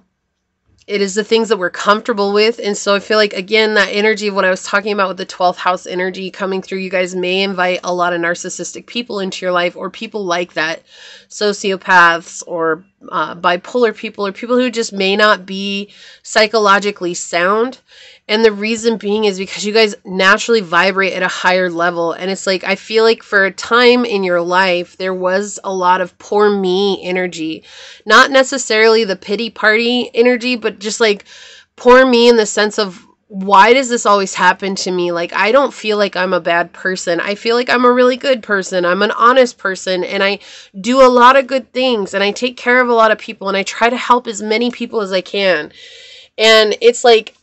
It is the things that we're comfortable with. And so I feel like, again, that energy of what I was talking about with the 12th house energy coming through, you guys may invite a lot of narcissistic people into your life, or people like that, sociopaths or bipolar people, or people who just may not be psychologically sound. And the reason being is because you guys naturally vibrate at a higher level. And it's like, I feel like for a time in your life, there was a lot of poor me energy. Not necessarily the pity party energy, but just like poor me in the sense of, why does this always happen to me? Like, I don't feel like I'm a bad person. I feel like I'm a really good person. I'm an honest person, and I do a lot of good things, and I take care of a lot of people, and I try to help as many people as I can. And it's like,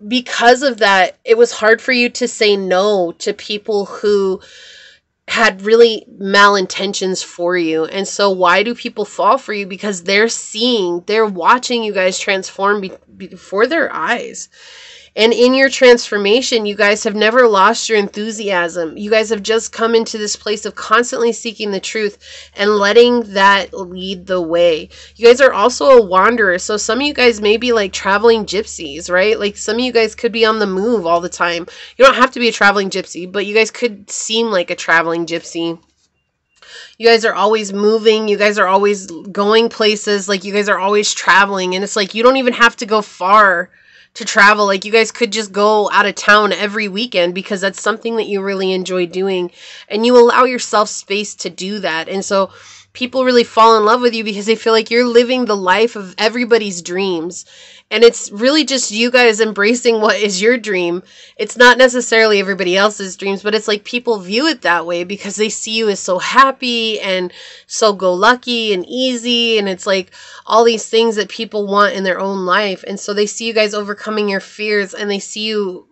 because of that, it was hard for you to say no to people who had really malintentions for you. And so why do people fall for you? Because they're watching you guys transform before their eyes. And in your transformation, you guys have never lost your enthusiasm. You guys have just come into this place of constantly seeking the truth and letting that lead the way. You guys are also a wanderer. So some of you guys may be like traveling gypsies, right? Like some of you guys could be on the move all the time. You don't have to be a traveling gypsy, but you guys could seem like a traveling gypsy. You guys are always moving. You guys are always going places. Like you guys are always traveling. And it's like, you don't even have to go far to travel. Like you guys could just go out of town every weekend because that's something that you really enjoy doing, and you allow yourself space to do that. And so people really fall in love with you because they feel like you're living the life of everybody's dreams. And it's really just you guys embracing what is your dream. It's not necessarily everybody else's dreams, but it's like people view it that way because they see you as so happy and so go lucky and easy. And it's like all these things that people want in their own life. And so they see you guys overcoming your fears, and they see you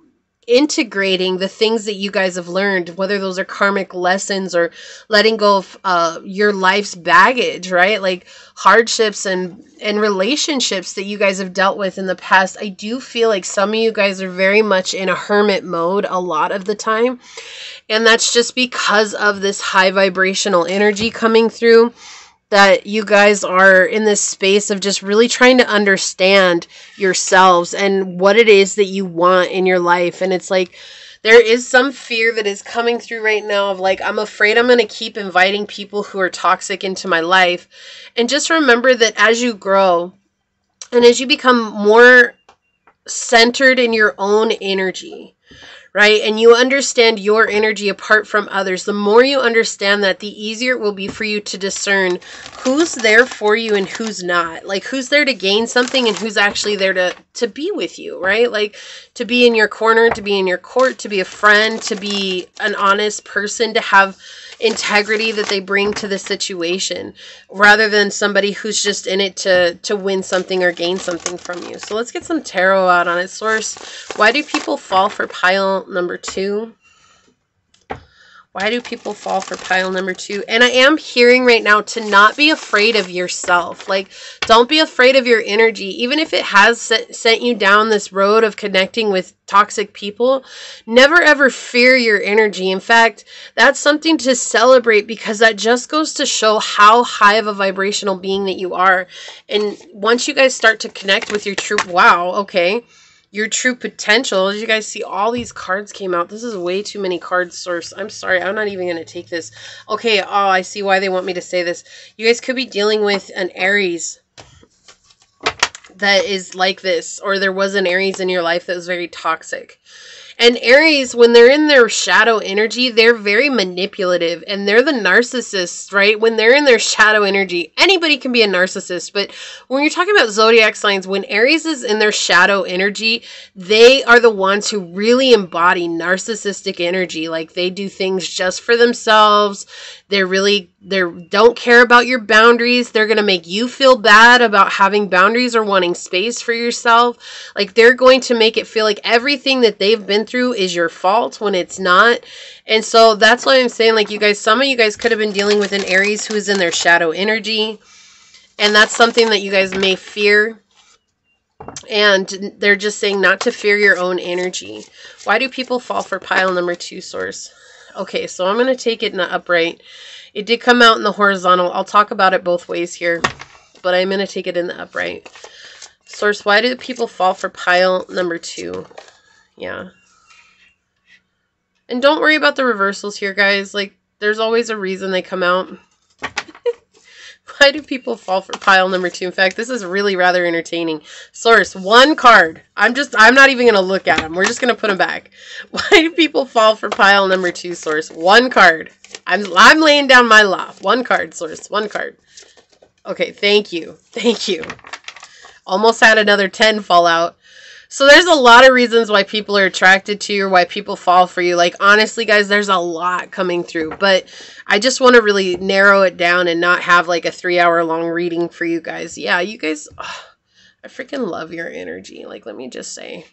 integrating the things that you guys have learned, whether those are karmic lessons or letting go of your life's baggage, right? Like hardships and relationships that you guys have dealt with in the past. I do feel like some of you guys are very much in a hermit mode a lot of the time. And that's just because of this high vibrational energy coming through, that you guys are in this space of just really trying to understand yourselves and what it is that you want in your life. And it's like, there is some fear that is coming through right now of like, I'm afraid I'm going to keep inviting people who are toxic into my life. And just remember that as you grow and as you become more centered in your own energy, right? And you understand your energy apart from others. The more you understand that, the easier it will be for you to discern who's there for you and who's not. Like who's there to gain something and who's actually there to be with you, right? Like to be in your corner, to be in your court, to be a friend, to be an honest person, to have integrity that they bring to the situation, rather than somebody who's just in it to win something or gain something from you. So let's get some tarot out on it. Source, why do people fall for pile number 2? Why do people fall for pile number 2? And I am hearing right now to not be afraid of yourself. Like, don't be afraid of your energy. Even if it has sent you down this road of connecting with toxic people, never ever fear your energy. In fact, that's something to celebrate, because that just goes to show how high of a vibrational being that you are. And once you guys start to connect with your true, your true potential, as you guys see, all these cards came out. This is way too many cards, Source. I'm sorry. I'm not even going to take this. Okay. Oh, I see why they want me to say this. You guys could be dealing with an Aries that is like this, or there was an Aries in your life that was very toxic. And Aries, when they're in their shadow energy, they're very manipulative, and they're the narcissists, right? When they're in their shadow energy, anybody can be a narcissist. But when you're talking about zodiac signs, when Aries is in their shadow energy, they are the ones who really embody narcissistic energy. Like they do things just for themselves. They don't care about your boundaries. They're going to make you feel bad about having boundaries or wanting space for yourself. Like they're going to make it feel like everything that they've been through is your fault when it's not. And so that's why I'm saying, like, you guys, some of you guys could have been dealing with an Aries who is in their shadow energy. And that's something that you guys may fear. And they're just saying not to fear your own energy. Why do people fall for pile number 2, Source? Okay, so I'm going to take it in the upright. It did come out in the horizontal. I'll talk about it both ways here, but I'm going to take it in the upright. Source, why do people fall for pile number 2? Yeah. And don't worry about the reversals here, guys. Like, there's always a reason they come out. Why do people fall for pile number 2? In fact, this is really rather entertaining. Source, 1 card. I'm not even going to look at them. We're just going to put them back. Why do people fall for pile number 2, Source? 1 card. I'm laying down my law. 1 card, Source. 1 card. Okay, thank you. Thank you. Almost had another 10 fall out. So there's a lot of reasons why people are attracted to you or why people fall for you. Like, honestly, guys, there's a lot coming through. But I just want to really narrow it down and not have like a 3-hour-long reading for you guys. Yeah, you guys, I freaking love your energy. Like, let me just say.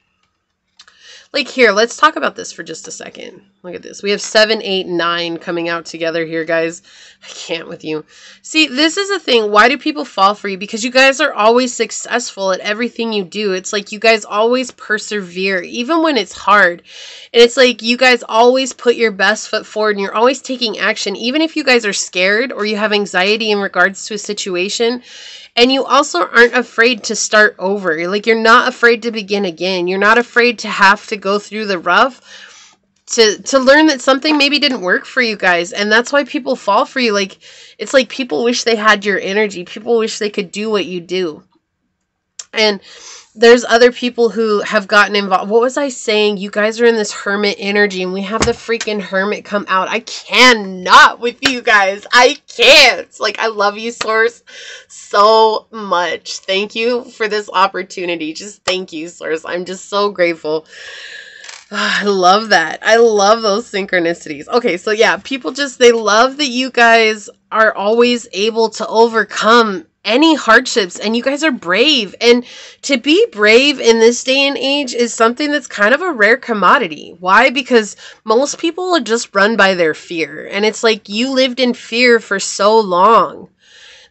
Like, here, let's talk about this for just a second. Look at this. We have 7, 8, 9 coming out together here, guys. I can't with you. See, this is a thing. Why do people fall for you? Because you guys are always successful at everything you do. It's like you guys always persevere, even when it's hard. And it's like you guys always put your best foot forward, and you're always taking action, even if you guys are scared or you have anxiety in regards to a situation. And you also aren't afraid to start over. Like, you're not afraid to begin again. You're not afraid to have to go through the rough to learn that something maybe didn't work for you guys. And that's why people fall for you. Like, it's like people wish they had your energy. People wish they could do what you do. And there's other people who have gotten involved. What was I saying? You guys are in this hermit energy, and we have the freaking hermit come out. I cannot with you guys. I can't. Like, I love you, Source, so much. Thank you for this opportunity. Just thank you, Source. I'm just so grateful. I love that. I love those synchronicities. Okay, so yeah, people just, they love that you guys are always able to overcome any hardships, and you guys are brave. And to be brave in this day and age is something that's kind of a rare commodity. Why? Because most people are just run by their fear. And it's like you lived in fear for so long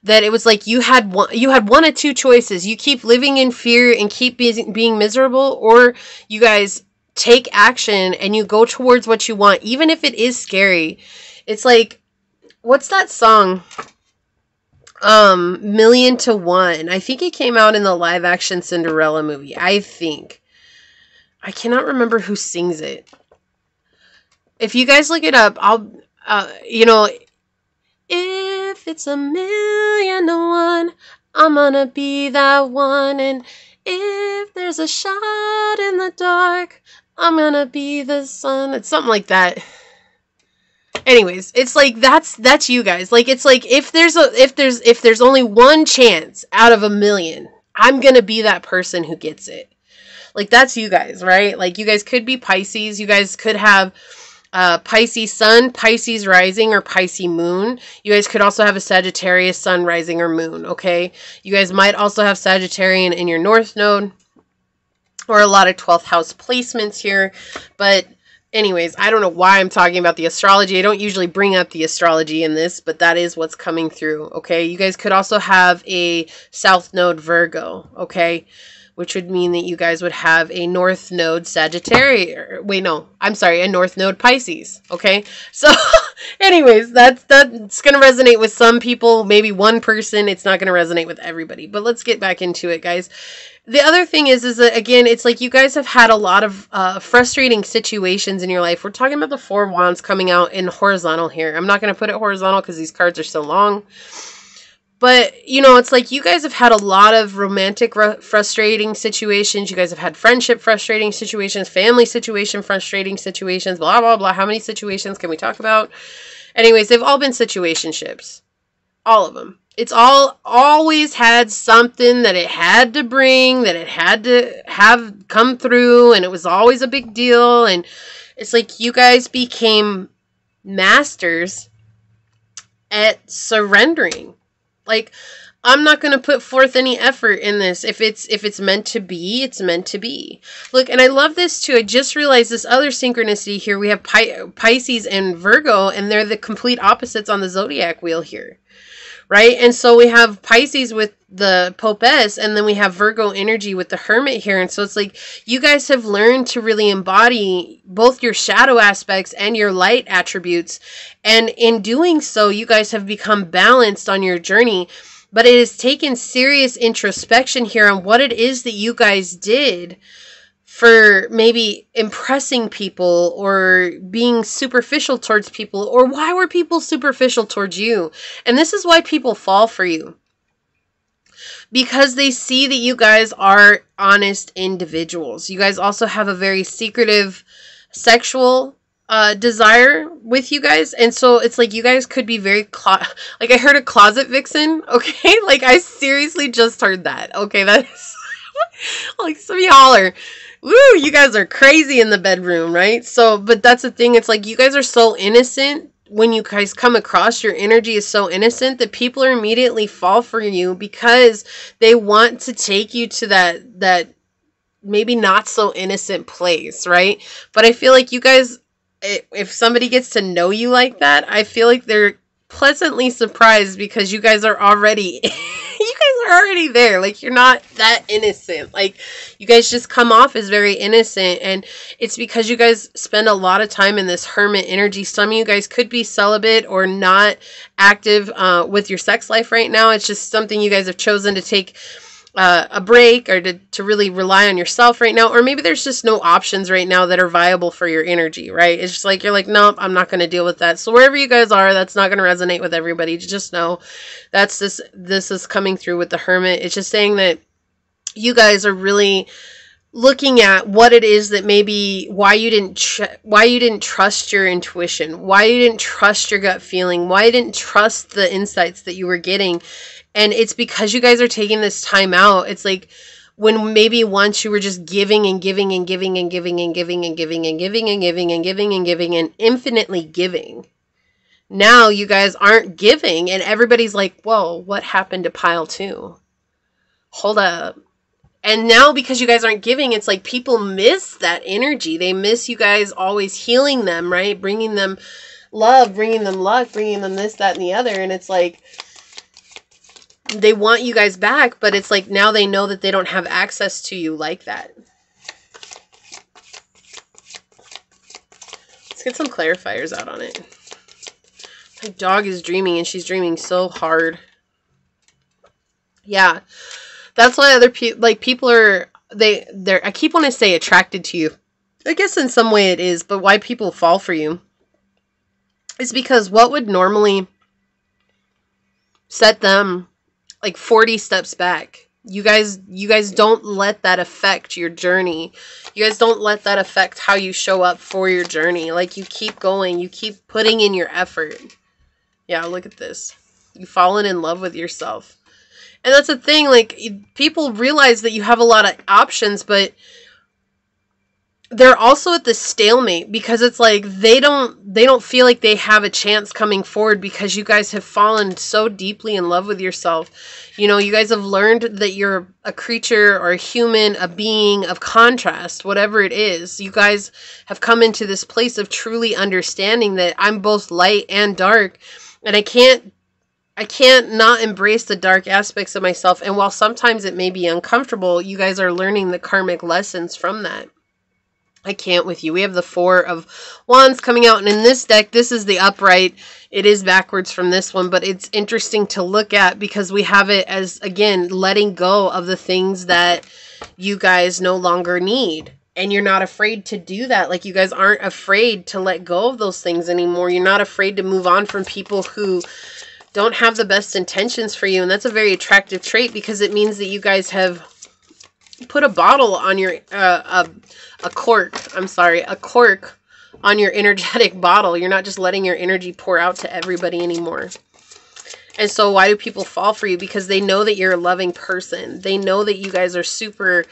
that it was like you had one of two choices. You keep living in fear and keep being miserable, or you guys take action and you go towards what you want, even if it is scary. It's like, what's that song? Million to One. I think it came out in the live action Cinderella movie. I think. I cannot remember who sings it. If you guys look it up, I'll, you know, if it's a million to one, I'm gonna be that one. And if there's a shot in the dark, I'm gonna be the sun. It's something like that. Anyways, it's like that's you guys. Like, it's like if there's only one chance out of a million, I'm gonna be that person who gets it. Like, that's you guys, right? Like, you guys could be Pisces. You guys could have Pisces sun, Pisces rising, or Pisces moon. You guys could also have a Sagittarius sun, rising, or moon. Okay, you guys might also have Sagittarian in your North Node, or a lot of 12th house placements here. But anyways, I don't know why I'm talking about the astrology. I don't usually bring up the astrology in this, but that is what's coming through, okay? You guys could also have a South Node Virgo, okay? Which would mean that you guys would have a North Node Sagittarius. Wait, no. I'm sorry, a North Node Pisces, okay? So, anyways, that's going to resonate with some people, maybe one person. It's not going to resonate with everybody. But let's get back into it, guys. The other thing is that, again, it's like you guys have had a lot of frustrating situations in your life. We're talking about the Four of Wands coming out in horizontal here. I'm not going to put it horizontal because these cards are so long. But, you know, it's like you guys have had a lot of romantic frustrating situations. You guys have had friendship frustrating situations, family situation frustrating situations, blah, blah, blah. How many situations can we talk about? Anyways, they've all been situationships. All of them. It's all always had something that it had to bring, that it had to have come through, and it was always a big deal. And it's like you guys became masters at surrendering. Like, I'm not going to put forth any effort in this. If it's meant to be, it's meant to be. Look, and I love this too. I just realized this other synchronicity here. We have Pisces and Virgo, and they're the complete opposites on the zodiac wheel here. Right? And so we have Pisces with the Popess, and then we have Virgo energy with the Hermit here. And so it's like you guys have learned to really embody both your shadow aspects and your light attributes. And in doing so, you guys have become balanced on your journey. But it has taken serious introspection here on what it is that you guys did for maybe impressing people or being superficial towards people, or why were people superficial towards you? And this is why people fall for you. Because they see that you guys are honest individuals. You guys also have a very secretive sexual desire with you guys. And so it's like you guys could be very, like I heard a closet vixen, okay? Like I seriously just heard that, okay? That is, like some y'all are, woo, you guys are crazy in the bedroom, right? So, but that's the thing. It's like you guys are so innocent. When you guys come across, your energy is so innocent that people are immediately fall for you because they want to take you to that maybe not so innocent place, right? But I feel like you guys, if somebody gets to know you like that, I feel like they're pleasantly surprised because you guys are already there. Like, you're not that innocent. Like, you guys just come off as very innocent, and it's because you guys spend a lot of time in this hermit energy. Some of you guys could be celibate or not active with your sex life right now. It's just something you guys have chosen to take a break, or to really rely on yourself right now. Or maybe there's just no options right now that are viable for your energy, right? It's just like, you're like, nope, I'm not going to deal with that. So wherever you guys are, that's not going to resonate with everybody. Just know that's this is coming through with the Hermit. It's just saying that you guys are really looking at what it is that maybe why you didn't trust your intuition, why you didn't trust your gut feeling, why you didn't trust the insights that you were getting. And it's because you guys are taking this time out. It's like when maybe once you were just giving and giving and giving and giving and giving and giving and giving and giving and giving and giving and infinitely giving. Now you guys aren't giving and everybody's like, whoa, what happened to pile 2? Hold up. And now because you guys aren't giving, it's like people miss that energy. They miss you guys always healing them, right? Bringing them love, bringing them luck, bringing them this, that, and the other. And it's like they want you guys back, but it's like now they know that they don't have access to you like that. Let's get some clarifiers out on it. My dog is dreaming and she's dreaming so hard. Yeah. That's why other people, like people are, they're, I keep wanting to say attracted to you. I guess in some way it is, but why people fall for you is because what would normally set them like 40 steps back. You guys don't let that affect your journey. You guys don't let that affect how you show up for your journey. Like you keep going, you keep putting in your effort. Yeah, look at this. You've fallen in love with yourself. And that's the thing, like, people realize that you have a lot of options, but they're also at the stalemate because it's like they don't feel like they have a chance coming forward because you guys have fallen so deeply in love with yourself. You know, you guys have learned that you're a creature or a human, a being of contrast, whatever it is. You guys have come into this place of truly understanding that I'm both light and dark, and I can't not embrace the dark aspects of myself. And while sometimes it may be uncomfortable, you guys are learning the karmic lessons from that. I can't with you. We have the 4 of Wands coming out. And in this deck, this is the upright. It is backwards from this one, but it's interesting to look at because we have it as, again, letting go of the things that you guys no longer need. And you're not afraid to do that. Like you guys aren't afraid to let go of those things anymore. You're not afraid to move on from people who don't have the best intentions for you. And that's a very attractive trait because it means that you guys have put a bottle on your, a cork on your energetic bottle. You're not just letting your energy pour out to everybody anymore. And so why do people fall for you? Because they know that you're a loving person. They know that you guys are super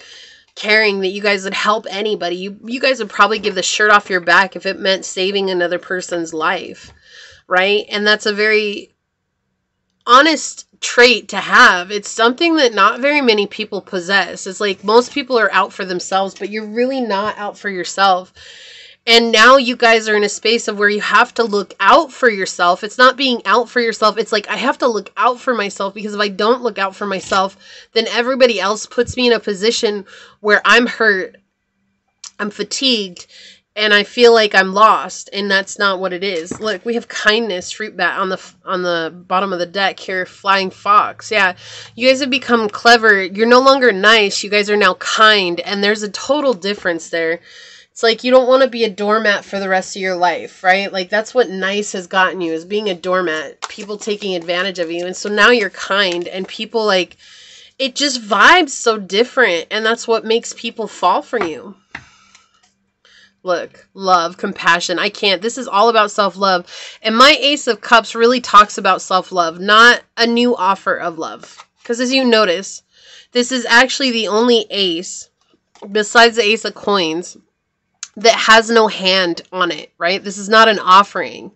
caring, that you guys would help anybody. You guys would probably give the shirt off your back if it meant saving another person's life, right? And that's a very honest trait to have. It's something that not very many people possess. It's like most people are out for themselves, but you're really not out for yourself. And now you guys are in a space of where you have to look out for yourself. It's not being out for yourself. It's like I have to look out for myself because if I don't look out for myself, then everybody else puts me in a position where I'm hurt, I'm fatigued, and I feel like I'm lost, and that's not what it is. Look, we have kindness, fruit bat on the bottom of the deck here, flying fox. Yeah, you guys have become clever. You're no longer nice. You guys are now kind, and there's a total difference there. It's like you don't want to be a doormat for the rest of your life, right? Like that's what nice has gotten you, is being a doormat, people taking advantage of you. And so now you're kind, and people like, it just vibes so different, and that's what makes people fall for you. Look, love, compassion. I can't. This is all about self-love. And my Ace of Cups really talks about self-love, not a new offer of love. Because as you notice, this is actually the only ace, besides the Ace of Coins, that has no hand on it, right? This is not an offering.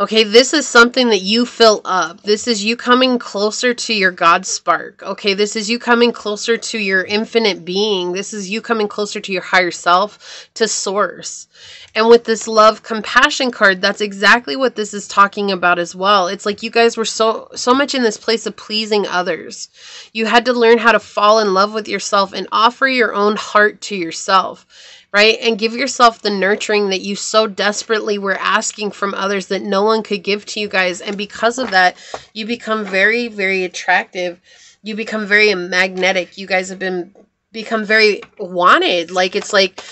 Okay, this is something that you fill up. This is you coming closer to your God spark. Okay, this is you coming closer to your infinite being. This is you coming closer to your higher self, to source. And with this love compassion card, that's exactly what this is talking about as well. It's like you guys were so much in this place of pleasing others. You had to learn how to fall in love with yourself and offer your own heart to yourself. Right? And give yourself the nurturing that you so desperately were asking from others that no one could give to you guys. And because of that, you become very, very attractive. You become very magnetic. You guys have become very wanted. Like, it's like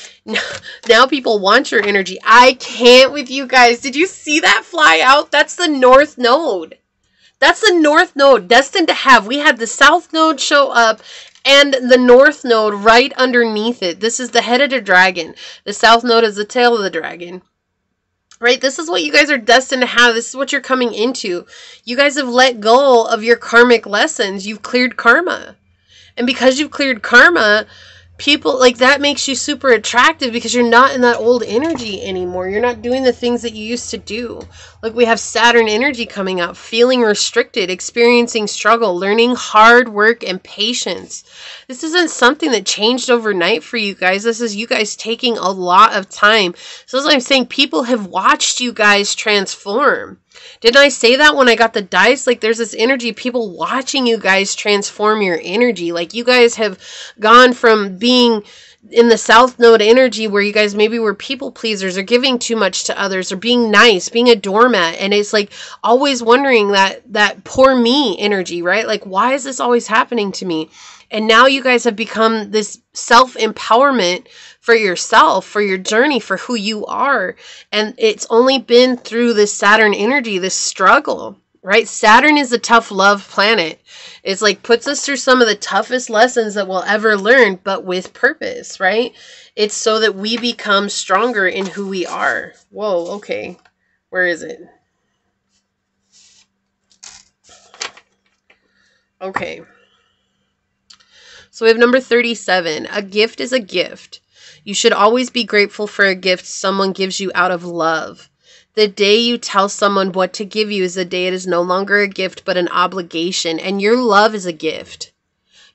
now people want your energy. I can't with you guys. Did you see that fly out? That's the North Node. That's the North Node, destined to have. We had the South Node show up, And the north node right underneath it. This is the head of the dragon. The south node is the tail of the dragon. Right? This is what you guys are destined to have. This is what you're coming into. You guys have let go of your karmic lessons. You've cleared karma. And because you've cleared karma, people, like, that makes you super attractive because you're not in that old energy anymore. You're not doing the things that you used to do. Like, we have Saturn energy coming out, feeling restricted, experiencing struggle, learning hard work and patience. This isn't something that changed overnight for you guys. This is you guys taking a lot of time. So as I'm saying, people have watched you guys transform. Didn't I say that when I got the dice? Like, there's this energy, people watching you guys transform your energy. Like, you guys have gone from being in the south node energy where you guys maybe were people pleasers or giving too much to others or being nice, being a doormat. And it's like always wondering that poor me energy, right? Like, why is this always happening to me? And now you guys have become this self-empowerment for yourself, for your journey, for who you are. And it's only been through this Saturn energy, this struggle, right? Saturn is a tough love planet. It's like puts us through some of the toughest lessons that we'll ever learn, but with purpose, right? It's so that we become stronger in who we are. Whoa, okay. Where is it? Okay. So we have number 37. A gift is a gift. You should always be grateful for a gift someone gives you out of love. The day you tell someone what to give you is the day it is no longer a gift, but an obligation. And your love is a gift.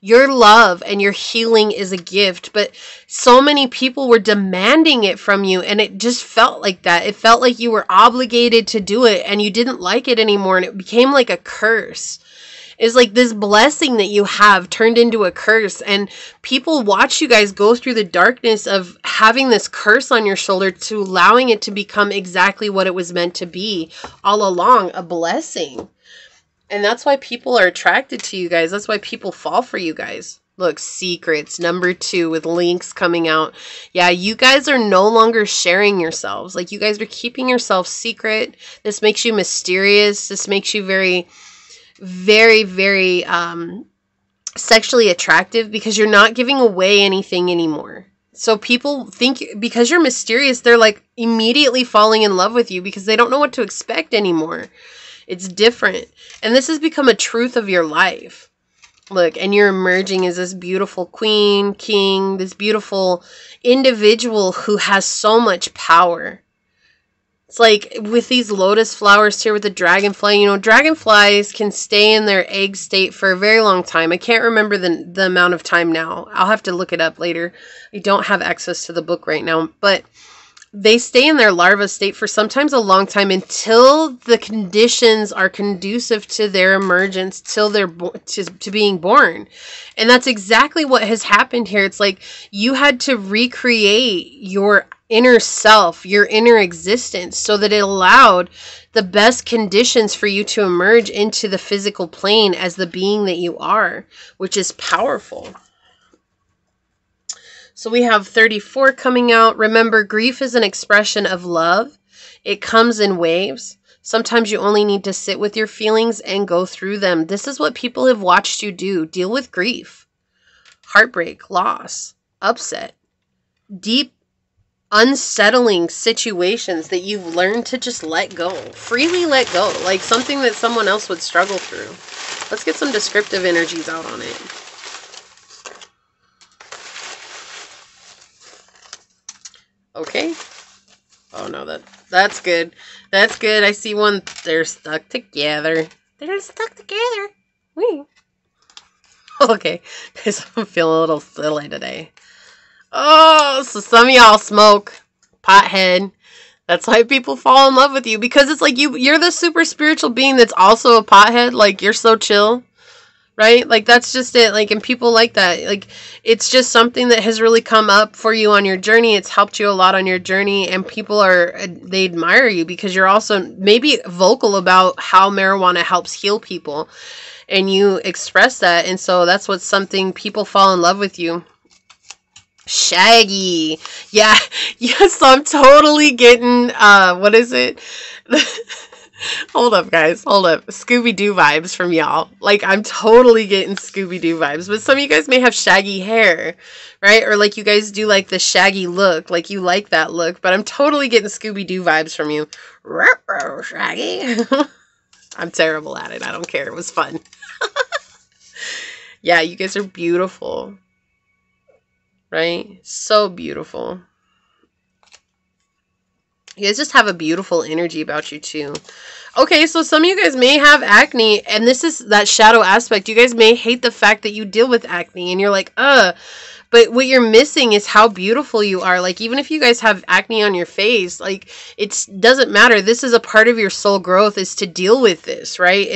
Your love and your healing is a gift. But so many people were demanding it from you, and it just felt like that. It felt like you were obligated to do it, and you didn't like it anymore, and it became like a curse. It's like this blessing that you have turned into a curse, and people watch you guys go through the darkness of having this curse on your shoulder to allowing it to become exactly what it was meant to be all along, a blessing. And that's why people are attracted to you guys. That's why people fall for you guys. Look, secrets, number 2 with links coming out. Yeah, you guys are no longer sharing yourselves. Like, you guys are keeping yourself secret. This makes you mysterious. This makes you very, very sexually attractive because you're not giving away anything anymore. So people think because you're mysterious, they're like immediately falling in love with you because they don't know what to expect anymore. It's different. And this has become a truth of your life. Look, and you're emerging as this beautiful queen, king, this beautiful individual who has so much power. It's like with these lotus flowers here with the dragonfly, you know, dragonflies can stay in their egg state for a very long time. I can't remember the amount of time now. I'll have to look it up later. I don't have access to the book right now, but they stay in their larva state for sometimes a long time until the conditions are conducive to their emergence, till they're to being born. And that's exactly what has happened here. It's like you had to recreate your inner self, your inner existence, so that it allowed the best conditions for you to emerge into the physical plane as the being that you are, which is powerful. So we have 34 coming out. Remember, grief is an expression of love. It comes in waves. Sometimes you only need to sit with your feelings and go through them. This is what people have watched you do. Deal with grief, heartbreak, loss, upset, deep, unsettling situations that you've learned to just let go. Freely let go. Like something that someone else would struggle through. Let's get some descriptive energies out on it. Okay. Oh no, that's good. That's good. I see one. They're stuck together. They're stuck together. Wee. Okay. Guys, I'm feeling a little silly today. Oh, so some of y'all smoke. Pothead. That's why people fall in love with you. Because it's like you're the super spiritual being that's also a pothead. Like, you're so chill. Right? Like, that's just it. Like, and people like that. Like, it's just something that has really come up for you on your journey. It's helped you a lot on your journey. And people they admire you because you're also maybe vocal about how marijuana helps heal people. And you express that. And so that's what's something people fall in love with you. Shaggy. Yeah. Yes, I'm totally getting, what is it? Hold up, guys. Hold up. Scooby-Doo vibes from y'all. Like, I'm totally getting Scooby-Doo vibes. But some of you guys may have shaggy hair, right? Or like you guys do like the shaggy look. Like you like that look. But I'm totally getting Scooby-Doo vibes from you. Ruh-roh, Shaggy. I'm terrible at it. I don't care. It was fun. Yeah, you guys are beautiful. Right? So beautiful. You guys just have a beautiful energy about you too. Okay, so some of you guys may have acne, and this is that shadow aspect. You guys may hate the fact that you deal with acne, and you're like, but what you're missing is how beautiful you are. Like, even if you guys have acne on your face, like, it doesn't matter. This is a part of your soul growth, is to deal with this, right?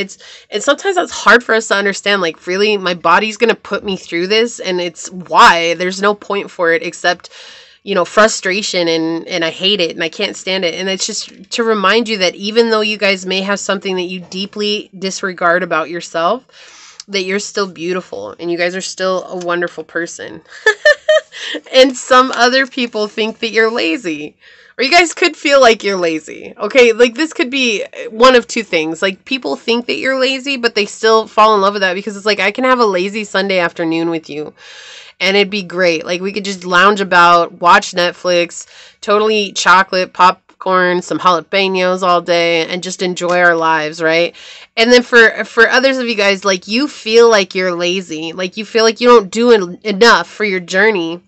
And sometimes that's hard for us to understand. Like, really, my body's going to put me through this, and it's why. There's no point for it except, you know, frustration, and I hate it and I can't stand it. And it's just to remind you that even though you guys may have something that you deeply disregard about yourself, that you're still beautiful and you guys are still a wonderful person. And some other people think that you're lazy, or you guys could feel like you're lazy. Okay, like this could be one of two things. Like, people think that you're lazy, but they still fall in love with that, because it's like, I can have a lazy Sunday afternoon with you and it'd be great. Like, we could just lounge about, watch Netflix, totally eat chocolate, popcorn, some jalapenos all day, and just enjoy our lives, right? And then for others of you guys, like, you feel like you're lazy. Like, you feel like you don't do enough for your journey.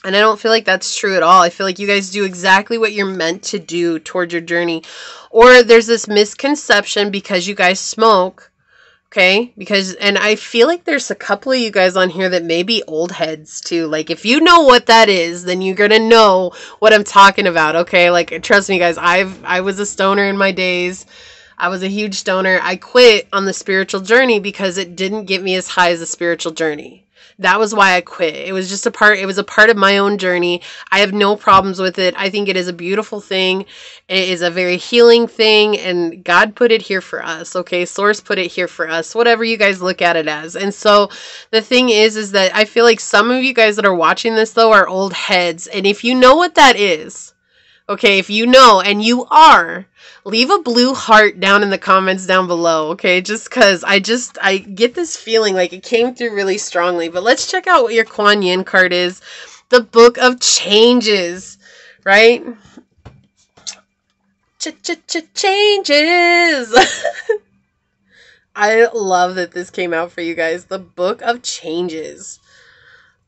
And I don't feel like that's true at all. I feel like you guys do exactly what you're meant to do towards your journey. Or there's this misconception because you guys smoke. Okay, and I feel like there's a couple of you guys on here that may be old heads too. Like, if you know what that is, then you're gonna know what I'm talking about. Okay, like, trust me, guys. I was a stoner in my days. I was a huge stoner. I quit on the spiritual journey because it didn't get me as high as the spiritual journey. That was why I quit. It was just a part of my own journey. I have no problems with it. I think it is a beautiful thing. It is a very healing thing, and God put it here for us. Okay, Source put it here for us, whatever you guys look at it as. And so the thing is that I feel like some of you guys that are watching this though are old heads. And if you know what that is, okay, if you know, and you are, leave a blue heart down in the comments down below, okay? Just because I get this feeling like it came through really strongly. But let's check out what your Kuan Yin card is. The Book of Changes, right? Changes. I love that this came out for you guys. The Book of Changes.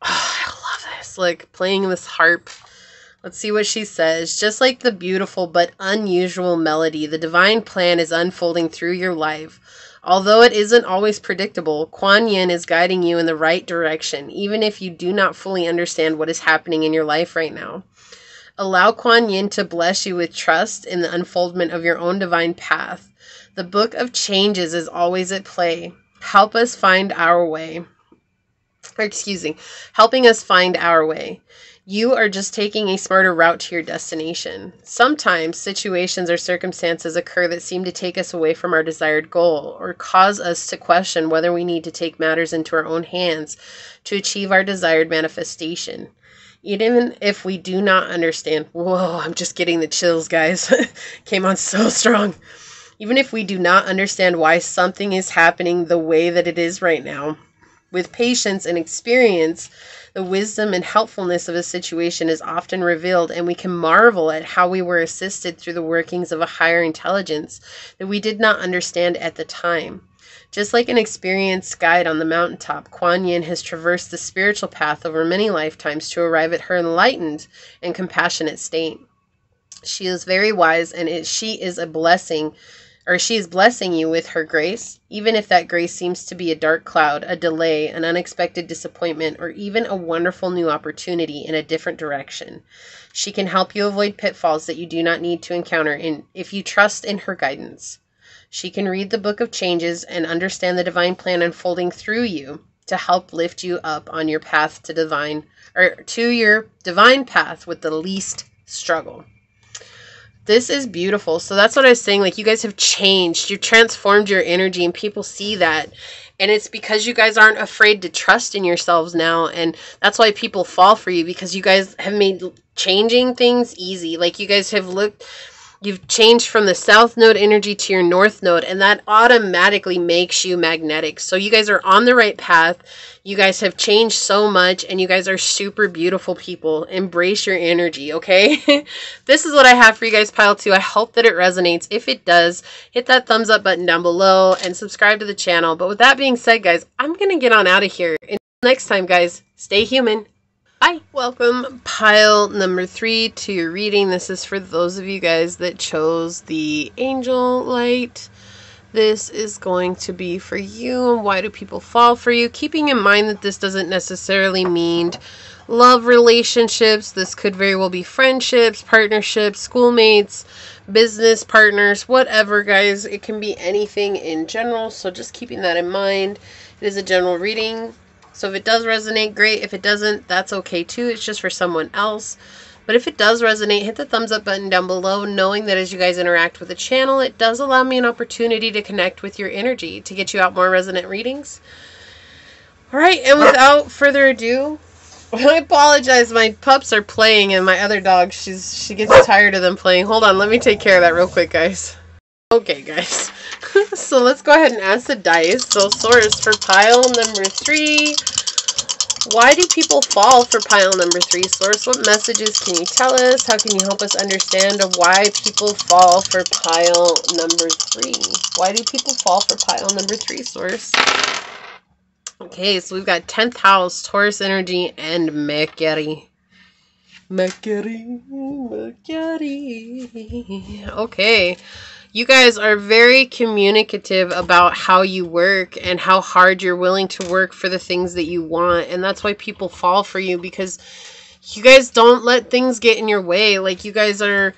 Oh, I love this. Like, playing this harp. Let's see what she says. Just like the beautiful but unusual melody, the divine plan is unfolding through your life. Although it isn't always predictable, Kuan Yin is guiding you in the right direction, even if you do not fully understand what is happening in your life right now. Allow Kuan Yin to bless you with trust in the unfoldment of your own divine path. The Book of Changes is always at play. Helping us find our way. You are just taking a smarter route to your destination. Sometimes situations or circumstances occur that seem to take us away from our desired goal, or cause us to question whether we need to take matters into our own hands to achieve our desired manifestation. Even if we do not understand, whoa, I'm just getting the chills, guys. Came on so strong. Even if we do not understand why something is happening the way that it is right now, with patience and experience, the wisdom and helpfulness of a situation is often revealed, and we can marvel at how we were assisted through the workings of a higher intelligence that we did not understand at the time. Just like an experienced guide on the mountaintop, Kuan Yin has traversed the spiritual path over many lifetimes to arrive at her enlightened and compassionate state. She is very wise, and she is blessing you with her grace, even if that grace seems to be a dark cloud, a delay, an unexpected disappointment, or even a wonderful new opportunity in a different direction. She can help you avoid pitfalls that you do not need to encounter if you trust in her guidance. She can read the Book of Changes and understand the divine plan unfolding through you to help lift you up on your path to your divine path with the least struggle. This is beautiful. So that's what I was saying. Like, you guys have changed. You've transformed your energy, and people see that. And it's because you guys aren't afraid to trust in yourselves now. And that's why people fall for you, because you guys have made changing things easy. Like, you guys have looked, You've changed from the south node energy to your north node, and that automatically makes you magnetic. So you guys are on the right path. You guys have changed so much, and you guys are super beautiful people. Embrace your energy, okay? This is what I have for you guys, pile 2. I hope that it resonates. If it does, hit that thumbs up button down below and subscribe to the channel. But with that being said, guys, I'm going to get on out of here. Until next time, guys, stay human. Bye. Welcome, pile number 3, to your reading. This is for those of you guys that chose the angel light. This is going to be for you. And why do people fall for you? Keeping in mind that this doesn't necessarily mean love relationships. This could very well be friendships, partnerships, schoolmates, business partners, whatever, guys. It can be anything in general. So just keeping that in mind. It is a general reading. So if it does resonate, great. If it doesn't, that's okay too. It's just for someone else. But if it does resonate, hit the thumbs up button down below, knowing that as you guys interact with the channel, it does allow me an opportunity to connect with your energy, to get you out more resonant readings. All right, and without further ado, I apologize. My pups are playing, and my other dog, she gets tired of them playing. Hold on, let me take care of that real quick, guys. Okay, guys. So let's go ahead and ask the dice. So source for pile number 3. Why do people fall for pile number 3? Source, what messages can you tell us? How can you help us understand why people fall for pile number 3? Why do people fall for pile number 3, source? Okay, so we've got 10th house, Taurus energy, and Mercury. Mercury. Okay. You guys are very communicative about how you work and how hard you're willing to work for the things that you want. And that's why people fall for you, because you guys don't let things get in your way. Like, you guys are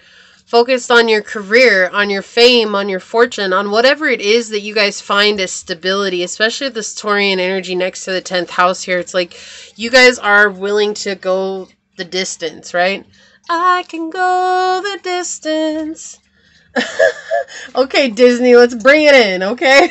focused on your career, on your fame, on your fortune, on whatever it is that you guys find as stability, especially this Taurian energy next to the 10th house here. It's like you guys are willing to go the distance, right? I can go the distance. Okay, Disney, let's bring it in, okay?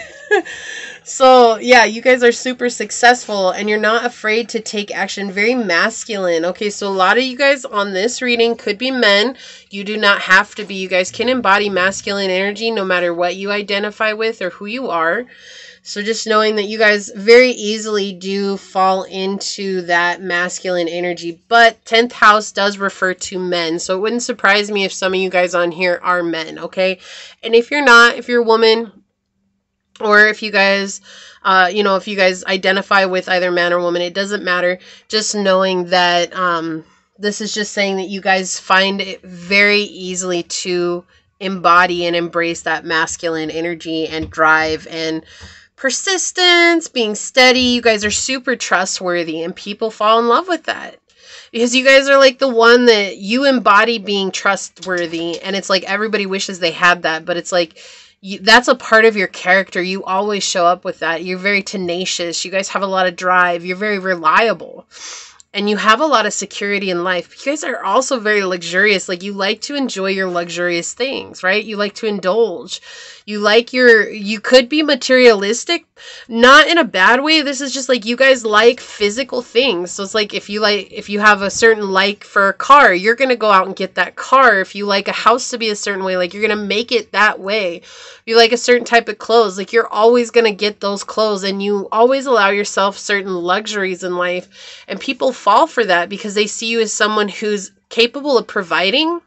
So, yeah, you guys are super successful, and you're not afraid to take action. Very masculine. Okay, so a lot of you guys on this reading could be men. You do not have to be. You guys can embody masculine energy no matter what you identify with or who you are. So just knowing that you guys very easily do fall into that masculine energy. But 10th house does refer to men. So it wouldn't surprise me if some of you guys on here are men, okay? And if you're not, if you're a woman, or if you guys, if you guys identify with either man or woman, it doesn't matter. Just knowing that this is just saying that you guys find it very easily to embody and embrace that masculine energy and drive and persistence, being steady. You guys are super trustworthy, and people fall in love with that. Because you guys are like the one that you embody being trustworthy, and it's like everybody wishes they had that, but it's like that's a part of your character. You always show up with that. You're very tenacious. You guys have a lot of drive. You're very reliable. And you have a lot of security in life. But you guys are also very luxurious. Like, you like to enjoy your luxurious things, right? You like to indulge. You could be materialistic, not in a bad way. This is just like you guys like physical things. So it's like if you have a certain like for a car, you're going to go out and get that car. If you like a house to be a certain way, like, you're going to make it that way. If you like a certain type of clothes, like, you're always going to get those clothes, and you always allow yourself certain luxuries in life. And people fall for that because they see you as someone who's capable of providing,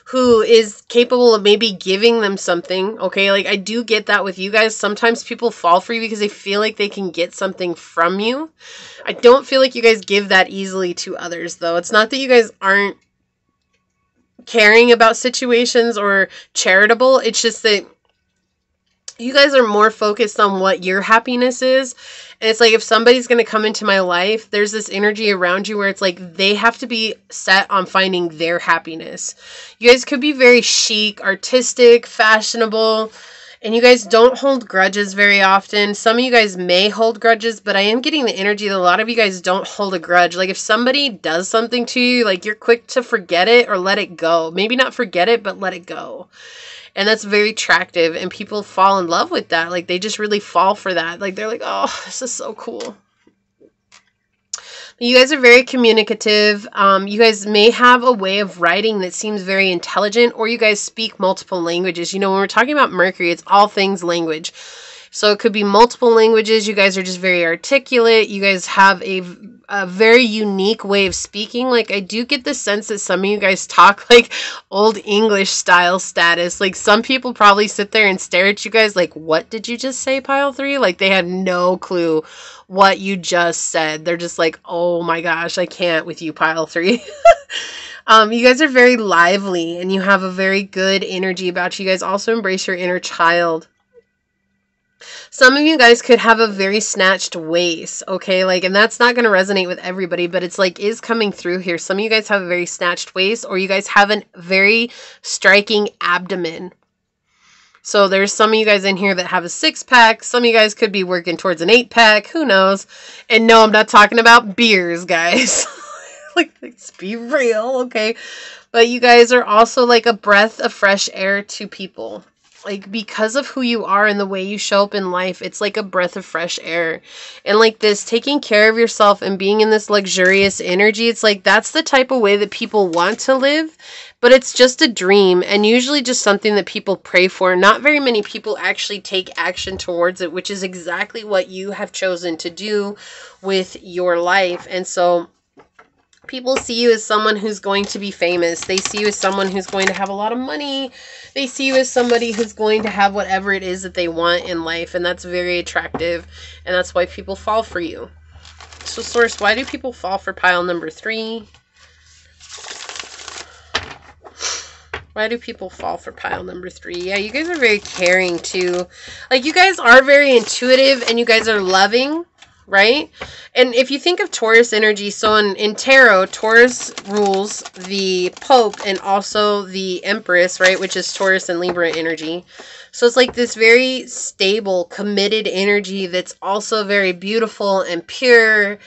who is capable of maybe giving them something, okay? Like, I do get that with you guys. Sometimes people fall for you because they feel like they can get something from you. I don't feel like you guys give that easily to others, though. It's not that you guys aren't caring about situations or charitable. It's just that you guys are more focused on what your happiness is. And it's like, if somebody's going to come into my life, there's this energy around you where it's like they have to be set on finding their happiness. You guys could be very chic, artistic, fashionable, and you guys don't hold grudges very often. Some of you guys may hold grudges, but I am getting the energy that a lot of you guys don't hold a grudge. Like, if somebody does something to you, like, you're quick to forget it or let it go. Maybe not forget it, but let it go. And that's very attractive, and people fall in love with that. Like, they just really fall for that. Like, they're like, oh, this is so cool. You guys are very communicative. You guys may have a way of writing that seems very intelligent, or you guys speak multiple languages. You know, when we're talking about Mercury, it's all things language. So it could be multiple languages. You guys are just very articulate. You guys have a very unique way of speaking. Like, I do get the sense that some of you guys talk like old English style status. Like, some people probably sit there and stare at you guys like, what did you just say, pile 3? Like, they had no clue what you just said. They're just like, oh my gosh, I can't with you, pile 3. You guys are very lively and you have a very good energy about you. You guys also embrace your inner child. Some of you guys could have a very snatched waist, okay? Like, and that's not going to resonate with everybody, but it's like, is coming through here. Some of you guys have a very snatched waist, or you guys have a very striking abdomen. So there's some of you guys in here that have a 6-pack. Some of you guys could be working towards an 8-pack. Who knows? And no, I'm not talking about beers, guys. Like, let's be real, okay? But you guys are also like a breath of fresh air to people. Like, because of who you are and the way you show up in life, it's like a breath of fresh air. And like this, taking care of yourself and being in this luxurious energy, it's like that's the type of way that people want to live, but it's just a dream and usually just something that people pray for. Not very many people actually take action towards it, which is exactly what you have chosen to do with your life. And so people see you as someone who's going to be famous. They see you as someone who's going to have a lot of money. They see you as somebody who's going to have whatever it is that they want in life. And that's very attractive. And that's why people fall for you. So, Source, why do people fall for pile number 3? Why do people fall for pile number 3? Yeah, you guys are very caring too. Like, you guys are very intuitive and you guys are loving. Right? And if you think of Taurus energy, so in tarot, Taurus rules the Pope and also the Empress, right? Which is Taurus and Libra energy. So it's like this very stable, committed energy that's also very beautiful and pure.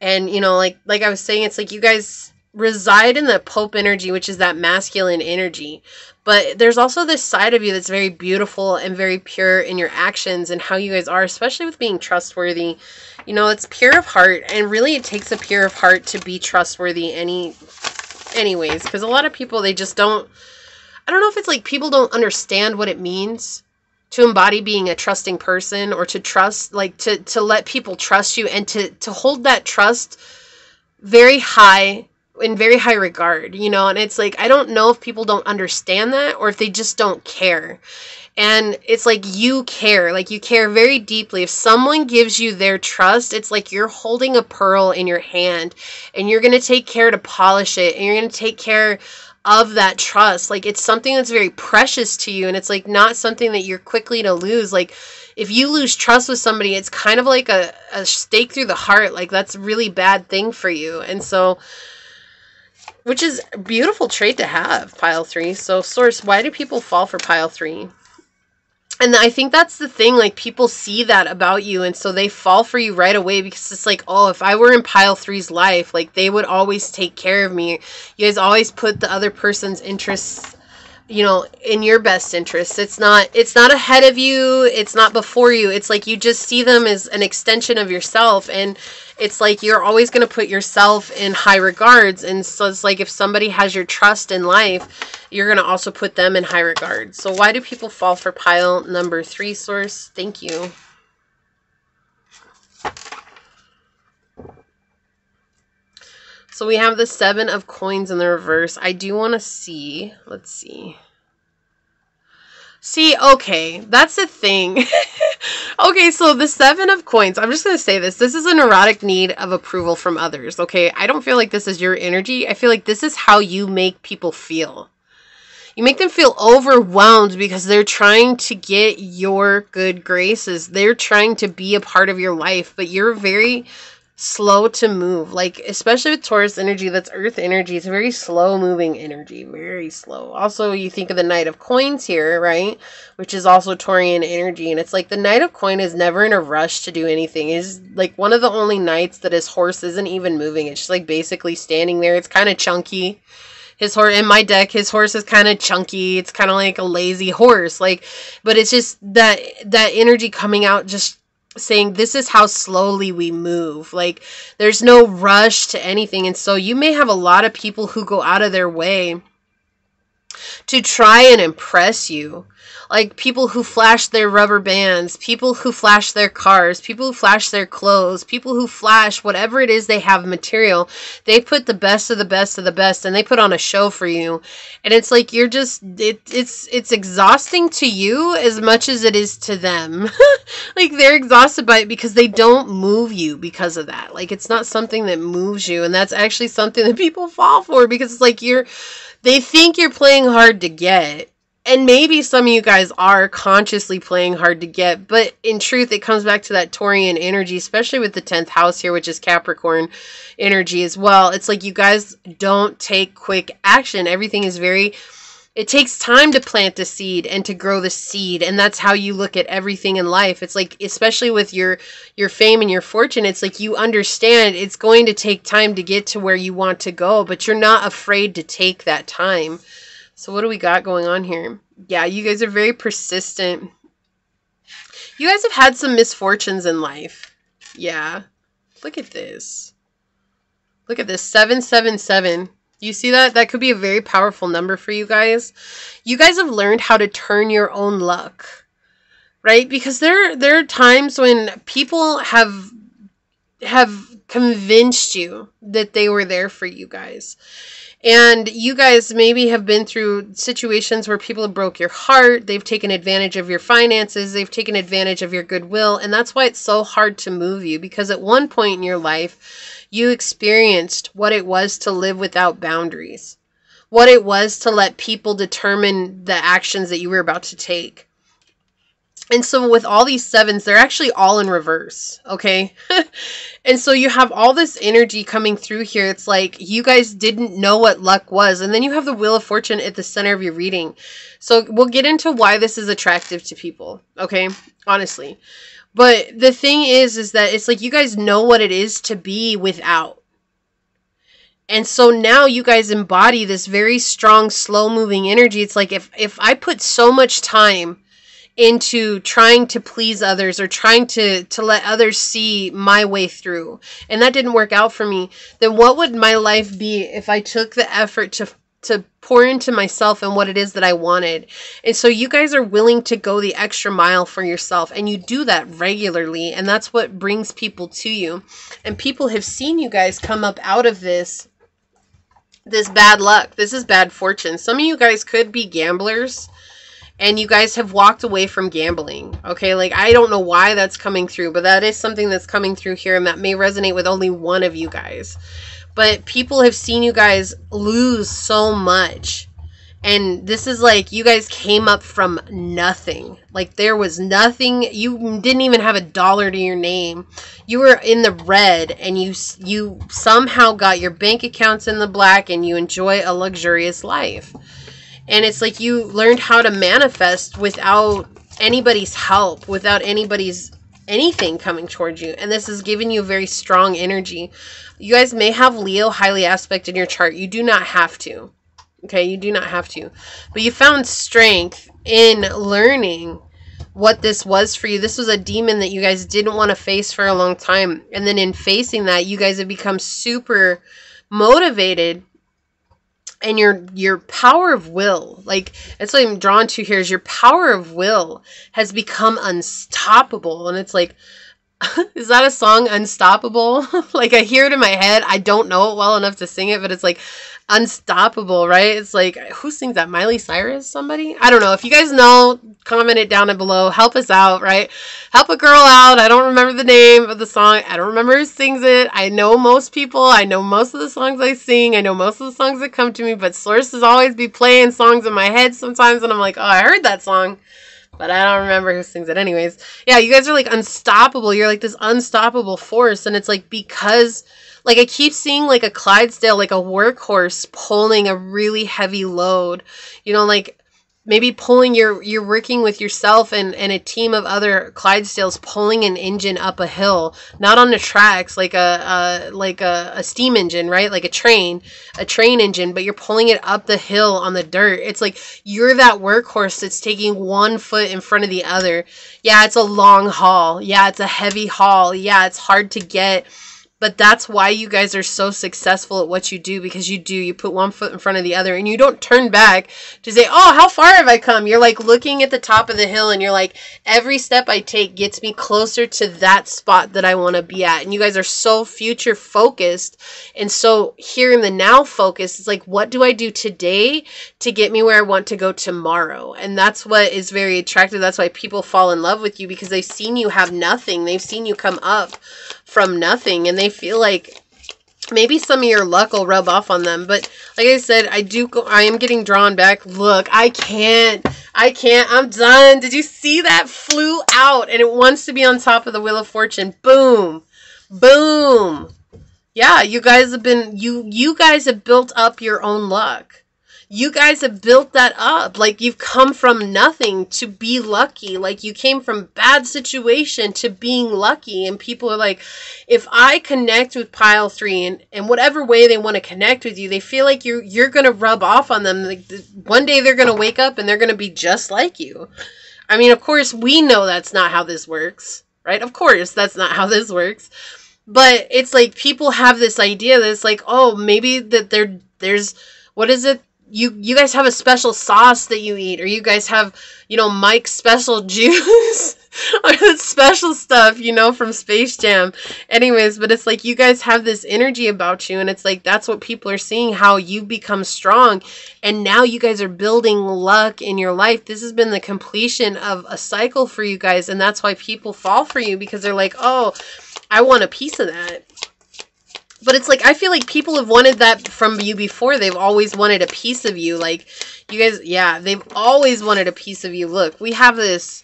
And, you know, like I was saying, it's like you guys reside in the Pope energy, which is that masculine energy. But there's also this side of you that's very beautiful and very pure in your actions and how you guys are, especially with being trustworthy. You know, it's pure of heart, and really it takes a pure of heart to be trustworthy anyways, because a lot of people, they just don't, I don't know if it's like people don't understand what it means to embody being a trusting person, or to trust, like to let people trust you and to hold that trust very high, in very high regard, you know. And it's like, I don't know if people don't understand that or if they just don't care. And it's like you care, like you care very deeply. If someone gives you their trust, it's like you're holding a pearl in your hand and you're going to take care to polish it, and you're going to take care of that trust. Like, it's something that's very precious to you, and it's like not something that you're quickly to lose. Like, if you lose trust with somebody, it's kind of like a stake through the heart. Like, that's a really bad thing for you. And so, which is a beautiful trait to have, pile 3. So, Source, why do people fall for pile 3? And I think that's the thing, like, people see that about you, and so they fall for you right away, because it's like, oh, if I were in pile 3's life, like, they would always take care of me. You guys always put the other person's interests, you know, in your best interests. It's not ahead of you, it's not before you. It's like you just see them as an extension of yourself, and it's like you're always going to put yourself in high regards. And so it's like if somebody has your trust in life, you're going to also put them in high regards. So why do people fall for pile number 3, Source? Thank you. So we have the 7 of coins in the reverse. I do want to see. Let's see. See, okay, that's the thing. Okay, so the 7 of coins, I'm just going to say this. This is a neurotic need of approval from others, okay? I don't feel like this is your energy. I feel like this is how you make people feel. You make them feel overwhelmed because they're trying to get your good graces. They're trying to be a part of your life, but you're very slow to move. Like, especially with Taurus energy, that's earth energy. It's very slow moving energy, very slow. Also, you think of the Knight of Coins here, right? Which is also Taurian energy. And it's like the Knight of Coin is never in a rush to do anything. Is like one of the only knights that his horse isn't even moving. It's just like basically standing there. It's kind of chunky. His horse, in my deck, his horse is kind of chunky. It's kind of like a lazy horse. Like, but it's just that energy coming out, just saying this is how slowly we move. Like, there's no rush to anything. And so you may have a lot of people who go out of their way to try and impress you. Like people who flash their rubber bands, people who flash their cars, people who flash their clothes, people who flash whatever it is they have material. They put the best of the best of the best and they put on a show for you. And it's like you're just, it's exhausting to you as much as it is to them. Like they're exhausted by it because they don't move you because of that. Like it's not something that moves you. And that's actually something that people fall for because it's like they think you're playing hard to get. And maybe some of you guys are consciously playing hard to get, but in truth, it comes back to that Taurian energy, especially with the 10th house here, which is Capricorn energy as well. It's like you guys don't take quick action. Everything is it takes time to plant the seed and to grow the seed. And that's how you look at everything in life. It's like, especially with your fame and your fortune, it's like you understand it's going to take time to get to where you want to go, but you're not afraid to take that time. So what do we got going on here? Yeah, you guys are very persistent. You guys have had some misfortunes in life. Yeah. Look at this. Look at this. 777. You see that? That could be a very powerful number for you guys. You guys have learned how to turn your own luck. Right? Because there are times when people have convinced you that they were there for you guys. And you guys maybe have been through situations where people have broke your heart. They've taken advantage of your finances. They've taken advantage of your goodwill. And that's why it's so hard to move you. Because at one point in your life, you experienced what it was to live without boundaries. What it was to let people determine the actions that you were about to take. And so with all these sevens, they're actually all in reverse, okay? And so you have all this energy coming through here. It's like you guys didn't know what luck was. And then you have the Wheel of Fortune at the center of your reading. So we'll get into why this is attractive to people, okay? Honestly. But the thing is that it's like you guys know what it is to be without. And so now you guys embody this very strong, slow-moving energy. It's like if I put so much time into trying to please others or trying to let others see my way through, and that didn't work out for me, then what would my life be if I took the effort to pour into myself and what it is that I wanted? And so you guys are willing to go the extra mile for yourself, and you do that regularly, and that's what brings people to you. And people have seen you guys come up out of this bad luck. This is bad fortune. Some of you guys could be gamblers, and you guys have walked away from gambling, okay? Like, I don't know why that's coming through, but that is something that's coming through here, and that may resonate with only one of you guys. But people have seen you guys lose so much. And this is like, you guys came up from nothing. Like, there was nothing. You didn't even have $1 to your name. You were in the red, and you somehow got your bank accounts in the black, and you enjoy a luxurious life. And it's like you learned how to manifest without anybody's help, without anything coming towards you. And this is giving you very strong energy. You guys may have Leo highly aspect in your chart. You do not have to. Okay, you do not have to. But you found strength in learning what this was for you. This was a demon that you guys didn't want to face for a long time. And then in facing that, you guys have become super motivated. And your power of will, like, that's what I'm drawn to here, is your power of will has become unstoppable. And it's like, is that a song, Unstoppable? Like, I hear it in my head. I don't know it well enough to sing it, but it's like unstoppable, right? It's like, who sings that? Miley Cyrus? Somebody? I don't know. If you guys know, comment it down below. Help us out, right? Help a girl out. I don't remember the name of the song. I don't remember who sings it. I know most people. I know most of the songs I sing. I know most of the songs that come to me, but sources always be playing songs in my head sometimes, and I'm like, oh, I heard that song, but I don't remember who sings it. Anyways, yeah, you guys are like unstoppable. You're like this unstoppable force, and it's like because, like, I keep seeing like a Clydesdale, like a workhorse pulling a really heavy load. You know, like, maybe pulling you're working with yourself and a team of other Clydesdales, pulling an engine up a hill, not on the tracks like a steam engine, right? Like a train engine, but you're pulling it up the hill on the dirt. It's like you're that workhorse that's taking one foot in front of the other. Yeah, it's a long haul. Yeah, it's a heavy haul. Yeah, it's hard to get. But that's why you guys are so successful at what you do, because you put one foot in front of the other and you don't turn back to say, oh, how far have I come? You're like looking at the top of the hill and you're like, every step I take gets me closer to that spot that I want to be at. And you guys are so future focused and so here in the now focused. It's like, what do I do today to get me where I want to go tomorrow? And that's what is very attractive. That's why people fall in love with you, because they've seen you have nothing. They've seen you come up from nothing, and they feel like maybe some of your luck will rub off on them. But like I said, I am getting drawn back. Look, I can't, I'm done. Did you see that? Flew out and it wants to be on top of the Wheel of Fortune. Boom, boom. Yeah, you guys have been, you guys have built up your own luck. You guys have built that up. Like, you've come from nothing to be lucky. Like, you came from bad situation to being lucky. And people are like, if I connect with pile 3 in whatever way they want to connect with you, they feel like you're going to rub off on them. Like, one day they're going to wake up and they're going to be just like you. I mean, of course, we know that's not how this works, right? Of course, that's not how this works. But it's like people have this idea that it's like, oh, maybe that there's, what is it? You guys have a special sauce that you eat, or you guys have, you know, Mike's special juice or the special stuff, you know, from Space Jam. Anyways, but it's like you guys have this energy about you, and it's like that's what people are seeing, how you become strong, and now you guys are building luck in your life. This has been the completion of a cycle for you guys, and that's why people fall for you, because they're like, oh, I want a piece of that. But it's like, I feel like people have wanted that from you before. They've always wanted a piece of you. Like, you guys, yeah, they've always wanted a piece of you. Look, we have this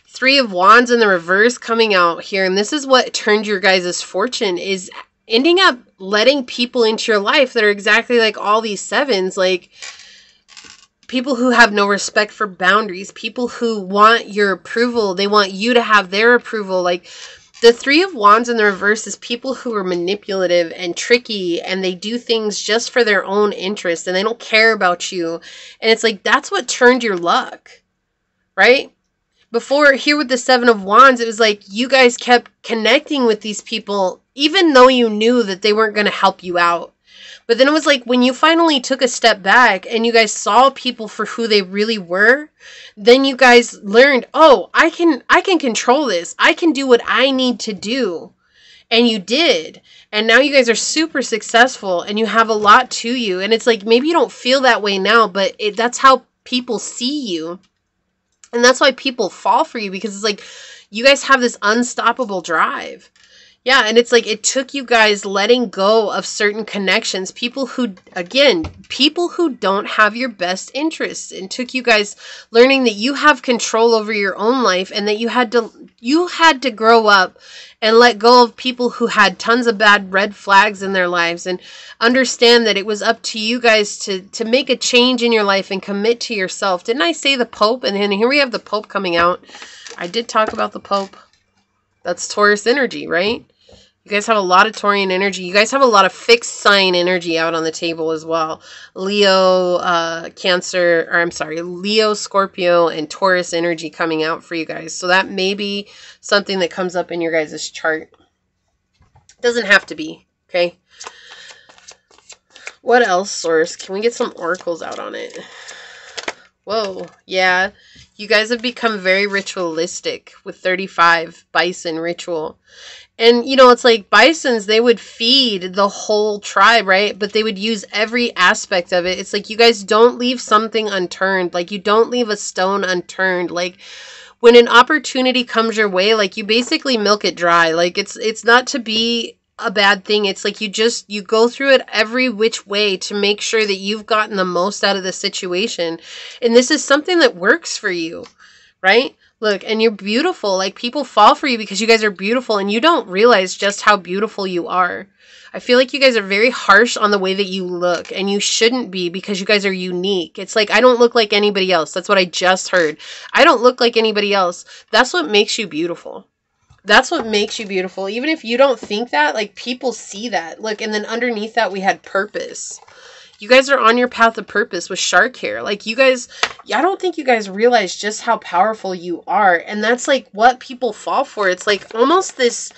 3 of Wands in the reverse coming out here. And this is what turned your guys' fortune, is ending up letting people into your life that are exactly like all these 7s. Like, people who have no respect for boundaries. People who want your approval. They want you to have their approval. Like, the 3 of Wands in the reverse is people who are manipulative and tricky, and they do things just for their own interest, and they don't care about you. And it's like, that's what turned your luck, right? Before, here with the 7 of Wands, it was like you guys kept connecting with these people, even though you knew that they weren't going to help you out. But then it was like when you finally took a step back and you guys saw people for who they really were, then you guys learned, oh, I can control this. I can do what I need to do. And you did. And now you guys are super successful and you have a lot to you. And it's like, maybe you don't feel that way now, but that's how people see you. And that's why people fall for you, because it's like you guys have this unstoppable drive. Yeah, and it's like it took you guys letting go of certain connections, people who, again, people who don't have your best interests, and took you guys learning that you have control over your own life, and that you had to grow up and let go of people who had tons of bad red flags in their lives, and understand that it was up to you guys to make a change in your life and commit to yourself. Didn't I say the Pope? And then here we have the Pope coming out. I did talk about the Pope. That's Taurus energy, right? You guys have a lot of Taurian energy. You guys have a lot of fixed sign energy out on the table as well. Leo, Cancer, or I'm sorry, Leo, Scorpio, and Taurus energy coming out for you guys. So that may be something that comes up in your guys' chart. Doesn't have to be, okay? What else, Source? Can we get some oracles out on it? Whoa, yeah. You guys have become very ritualistic with 35 bison ritual. And, you know, it's like bisons, they would feed the whole tribe, right? But they would use every aspect of it. It's like you guys don't leave something unturned. Like, you don't leave a stone unturned. Like, when an opportunity comes your way, like, you basically milk it dry. Like, it's not to be a bad thing. It's like you go through it every which way to make sure that you've gotten the most out of the situation. And this is something that works for you, right? Look, and you're beautiful. Like, people fall for you because you guys are beautiful and you don't realize just how beautiful you are. I feel like you guys are very harsh on the way that you look, and you shouldn't be, because you guys are unique. It's like, I don't look like anybody else. That's what I just heard. I don't look like anybody else. That's what makes you beautiful. That's what makes you beautiful. Even if you don't think that, like, people see that. Look, and then underneath that we had purpose. You guys are on your path of purpose with shark hair. Like, you guys, I don't think you guys realize just how powerful you are. And that's like what people fall for. It's like almost this,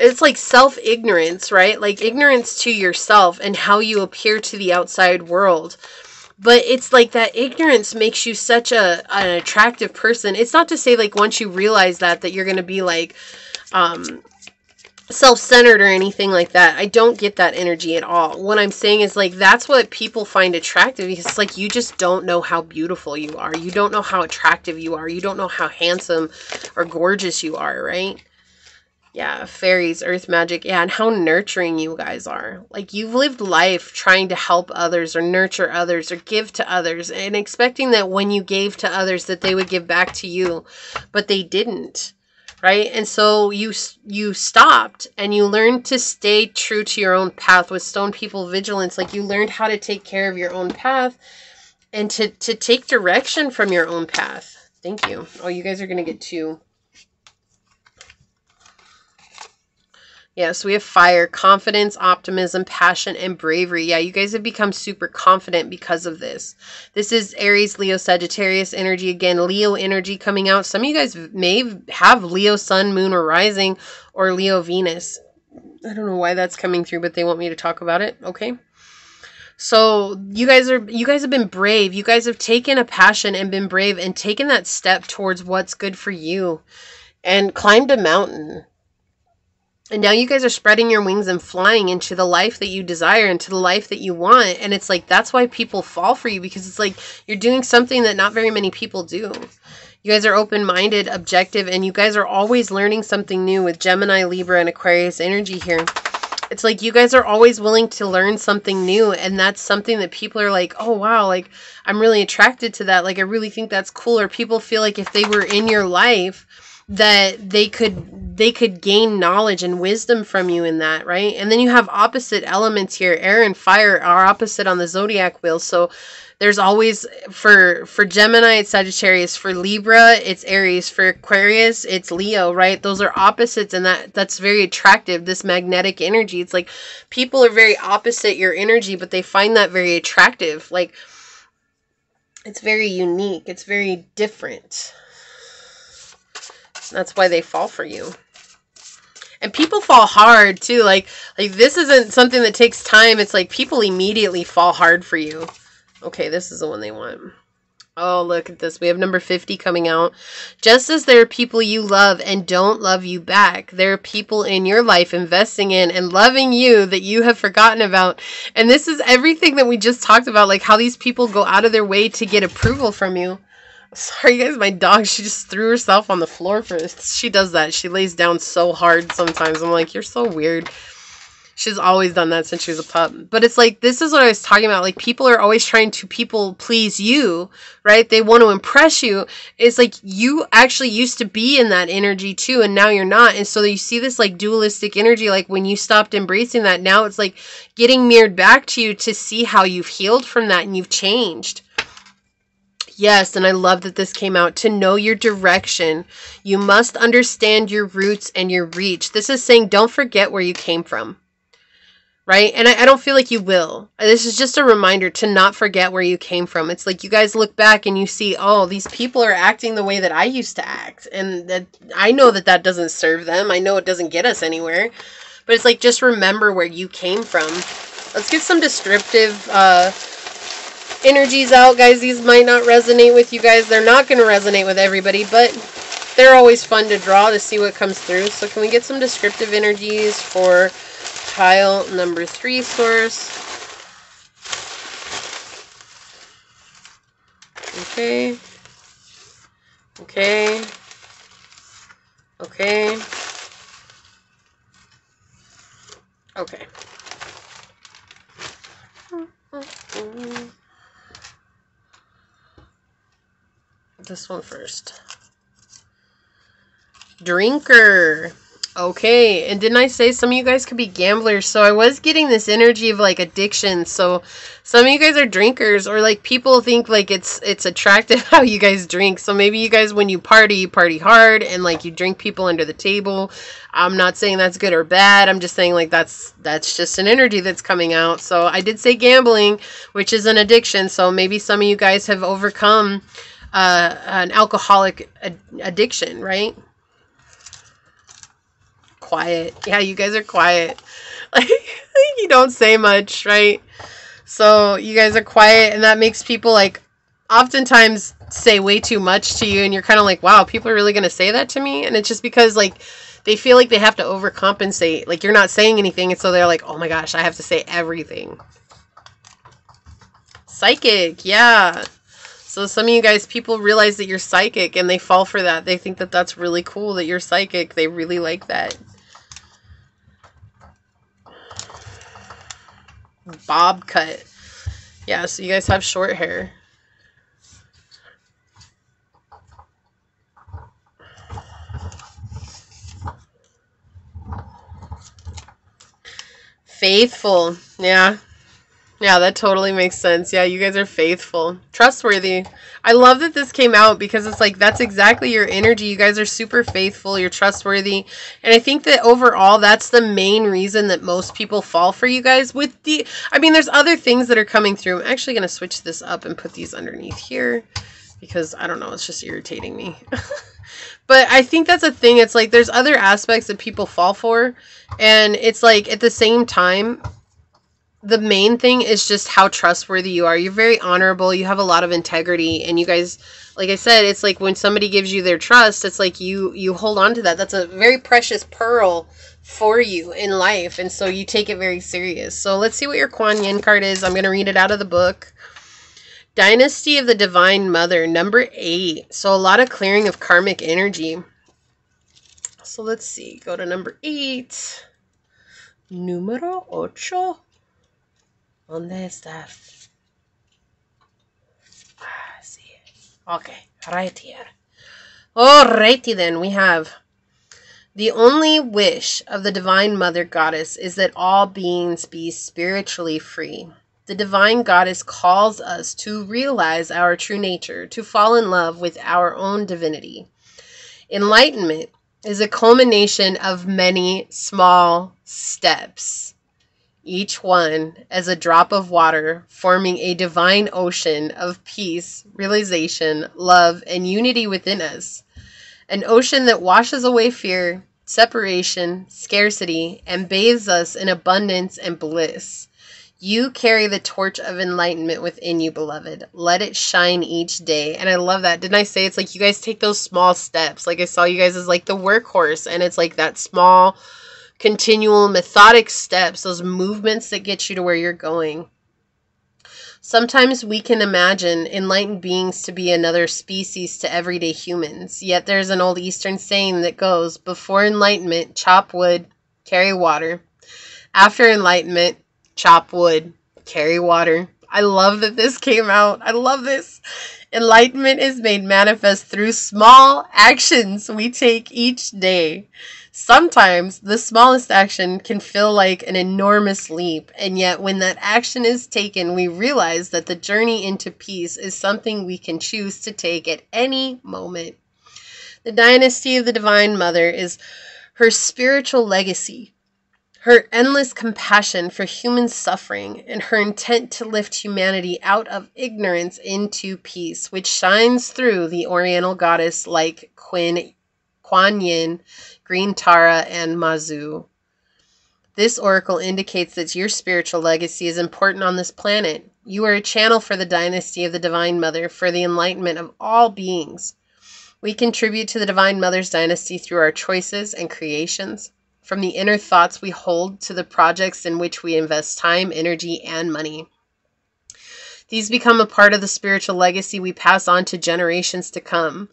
it's like self-ignorance, right? Like ignorance to yourself and how you appear to the outside world. But it's like that ignorance makes you such an attractive person. It's not to say, like, once you realize that you're going to be like self-centered or anything like that. I don't get that energy at all. What I'm saying is, like, that's what people find attractive, because it's like, you just don't know how beautiful you are. You don't know how attractive you are. You don't know how handsome or gorgeous you are, right? Yeah, fairies, earth magic, yeah, and how nurturing you guys are. Like, you've lived life trying to help others or nurture others or give to others, and expecting that when you gave to others that they would give back to you, but they didn't, right? And so you stopped, and you learned to stay true to your own path with Stone People Vigilance. Like, you learned how to take care of your own path and to take direction from your own path. Thank you. Oh, you guys are going to get two. Yeah, so we have fire, confidence, optimism, passion, and bravery. Yeah, you guys have become super confident because of this. This is Aries, Leo, Sagittarius energy. Again, Leo energy coming out. Some of you guys may have Leo sun, moon, or rising, or Leo Venus. I don't know why that's coming through, but they want me to talk about it. Okay. So you guys have been brave. You guys have taken a passion and been brave and taken that step towards what's good for you and climbed a mountain. And now you guys are spreading your wings and flying into the life that you desire, into the life that you want. And it's like, that's why people fall for you, because it's like, you're doing something that not very many people do. You guys are open-minded, objective, and you guys are always learning something new with Gemini, Libra, and Aquarius energy here. It's like, you guys are always willing to learn something new. And that's something that people are like, oh, wow, like, I'm really attracted to that. Like, I really think that's cool. Or people feel like if they were in your life, that they could gain knowledge and wisdom from you in that, right? And then you have opposite elements here. Air and fire are opposite on the zodiac wheel. So there's always, for Gemini, it's Sagittarius. For Libra, it's Aries. For Aquarius, it's Leo, right? Those are opposites, and that's very attractive, this magnetic energy. It's like, people are very opposite your energy, but they find that very attractive. Like, it's very unique. It's very different. That's why they fall for you. And people fall hard too. Like this isn't something that takes time. It's like, people immediately fall hard for you. Okay, this is the one they want. Oh, look at this. We have number 50 coming out. Just as there are people you love and don't love you back, there are people in your life investing in and loving you that you have forgotten about. And this is everything that we just talked about, like how these people go out of their way to get approval from you. Sorry guys, my dog, she just threw herself on the floor for this. She does that. She lays down so hard sometimes. I'm like, you're so weird. She's always done that since she was a pup. But it's like, this is what I was talking about. Like, people are always trying to people please you, right? They want to impress you. It's like, you actually used to be in that energy too, and now you're not. And so you see this like dualistic energy, like when you stopped embracing that, now it's like getting mirrored back to you to see how you've healed from that and you've changed. Yes, and I love that this came out. To know your direction, you must understand your roots and your reach. This is saying, don't forget where you came from, right? And I don't feel like you will. This is just a reminder to not forget where you came from. It's like, you guys look back and you see, oh, these people are acting the way that I used to act. And that I know that doesn't serve them. I know it doesn't get us anywhere. But it's like, just remember where you came from. Let's get some descriptive energies out, guys. These might not resonate with you guys. They're not going to resonate with everybody, but they're always fun to draw to see what comes through. So can we get some descriptive energies for pile number 3, source? Okay. Okay. Okay. Okay. This one first. Drinker. Okay, and didn't I say some of you guys could be gamblers? So I was getting this energy of like addiction. So some of you guys are drinkers, or like people think like it's attractive how you guys drink. So maybe you guys, when you party hard and like you drink people under the table. I'm not saying that's good or bad. I'm just saying like that's just an energy that's coming out. So I did say gambling, which is an addiction. So maybe some of you guys have overcome an alcoholic addiction, right? Quiet. Yeah, you guys are quiet. Like, you don't say much, right? So you guys are quiet, and that makes people like oftentimes say way too much to you, and you're kind of like, wow, people are really going to say that to me? And it's just because like they feel like they have to overcompensate. Like you're not saying anything, and so they're like, oh my gosh, I have to say everything. Psychic, yeah. So some of you guys, people realize that you're psychic, and they fall for that. They think that that's really cool that you're psychic. They really like that. Bob cut. Yeah, so you guys have short hair. Faithful. Yeah. Yeah, that totally makes sense. Yeah, you guys are faithful. Trustworthy. I love that this came out because it's like that's exactly your energy. You guys are super faithful. You're trustworthy. And I think that overall, that's the main reason that most people fall for you guys. I mean, there's other things that are coming through. I'm actually going to switch this up and put these underneath here because, I don't know, it's just irritating me. But I think that's a thing. It's like there's other aspects that people fall for. And it's like at the same time, the main thing is just how trustworthy you are. You're very honorable. You have a lot of integrity. And you guys, like I said, it's like when somebody gives you their trust, it's like you hold on to that. That's a very precious pearl for you in life. And so you take it very serious. So let's see what your Kuan Yin card is. I'm going to read it out of the book. Dynasty of the Divine Mother, number 8. So a lot of clearing of karmic energy. So let's see. Go to number 8. Número 8. ¿Dónde estás? Ah, sí. Okay, right here. Alrighty then, we have the only wish of the Divine Mother Goddess is that all beings be spiritually free. The Divine Goddess calls us to realize our true nature, to fall in love with our own divinity. Enlightenment is a culmination of many small steps, each one as a drop of water, forming a divine ocean of peace, realization, love, and unity within us. An ocean that washes away fear, separation, scarcity, and bathes us in abundance and bliss. You carry the torch of enlightenment within you, beloved. Let it shine each day. And I love that. Didn't I say it's like you guys take those small steps? Like I saw you guys as like the workhorse, and it's like that small, continual, methodic steps, those movements that get you to where you're going. Sometimes we can imagine enlightened beings to be another species to everyday humans. Yet there's an old Eastern saying that goes, before enlightenment, chop wood, carry water. After enlightenment, chop wood, carry water. I love that this came out. I love this. Enlightenment is made manifest through small actions we take each day. Sometimes the smallest action can feel like an enormous leap, and yet when that action is taken, we realize that the journey into peace is something we can choose to take at any moment. The dynasty of the Divine Mother is her spiritual legacy, her endless compassion for human suffering, and her intent to lift humanity out of ignorance into peace, which shines through the Oriental goddess like Kuan Yin, Green Tara, and Mazu. This oracle indicates that your spiritual legacy is important on this planet. You are a channel for the dynasty of the Divine Mother, for the enlightenment of all beings. We contribute to the Divine Mother's dynasty through our choices and creations, from the inner thoughts we hold to the projects in which we invest time, energy, and money. These become a part of the spiritual legacy we pass on to generations to come.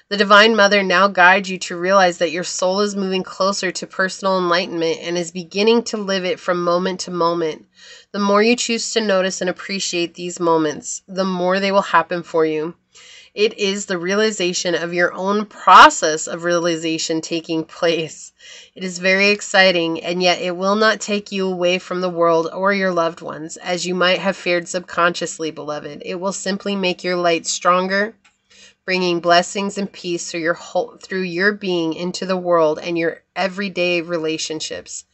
The Divine Mother now guides you to realize that your soul is moving closer to personal enlightenment and is beginning to live it from moment to moment. The more you choose to notice and appreciate these moments, the more they will happen for you. It is the realization of your own process of realization taking place. It is very exciting, and yet it will not take you away from the world or your loved ones, as you might have feared subconsciously, beloved. It will simply make your light stronger, bringing blessings and peace through your being into the world and your everyday relationships.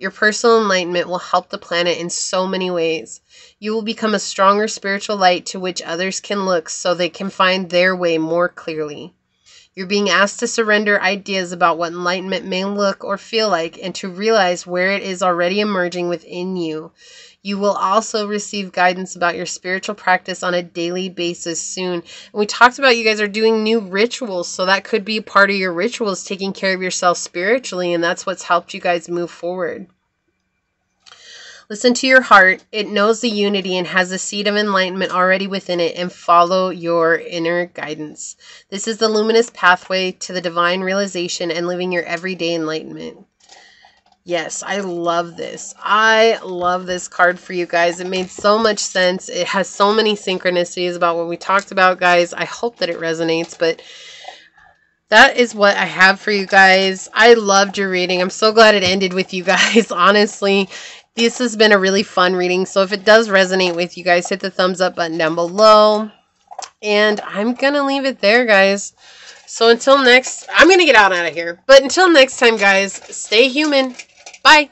Your personal enlightenment will help the planet in so many ways. You will become a stronger spiritual light to which others can look so they can find their way more clearly. You're being asked to surrender ideas about what enlightenment may look or feel like and to realize where it is already emerging within you. You will also receive guidance about your spiritual practice on a daily basis soon. And we talked about you guys are doing new rituals, so that could be part of your rituals, taking care of yourself spiritually, and that's what's helped you guys move forward. Listen to your heart. It knows the unity and has a seed of enlightenment already within it, and follow your inner guidance. This is the luminous pathway to the divine realization and living your everyday enlightenment. Yes, I love this. I love this card for you guys. It made so much sense. It has so many synchronicities about what we talked about, guys. I hope that it resonates, but that is what I have for you guys. I loved your reading. I'm so glad it ended with you guys, honestly. This has been a really fun reading, so if it does resonate with you guys, hit the thumbs up button down below. And I'm going to leave it there, guys. So until next, I'm going to get out of here. But until next time, guys, stay human. Bye.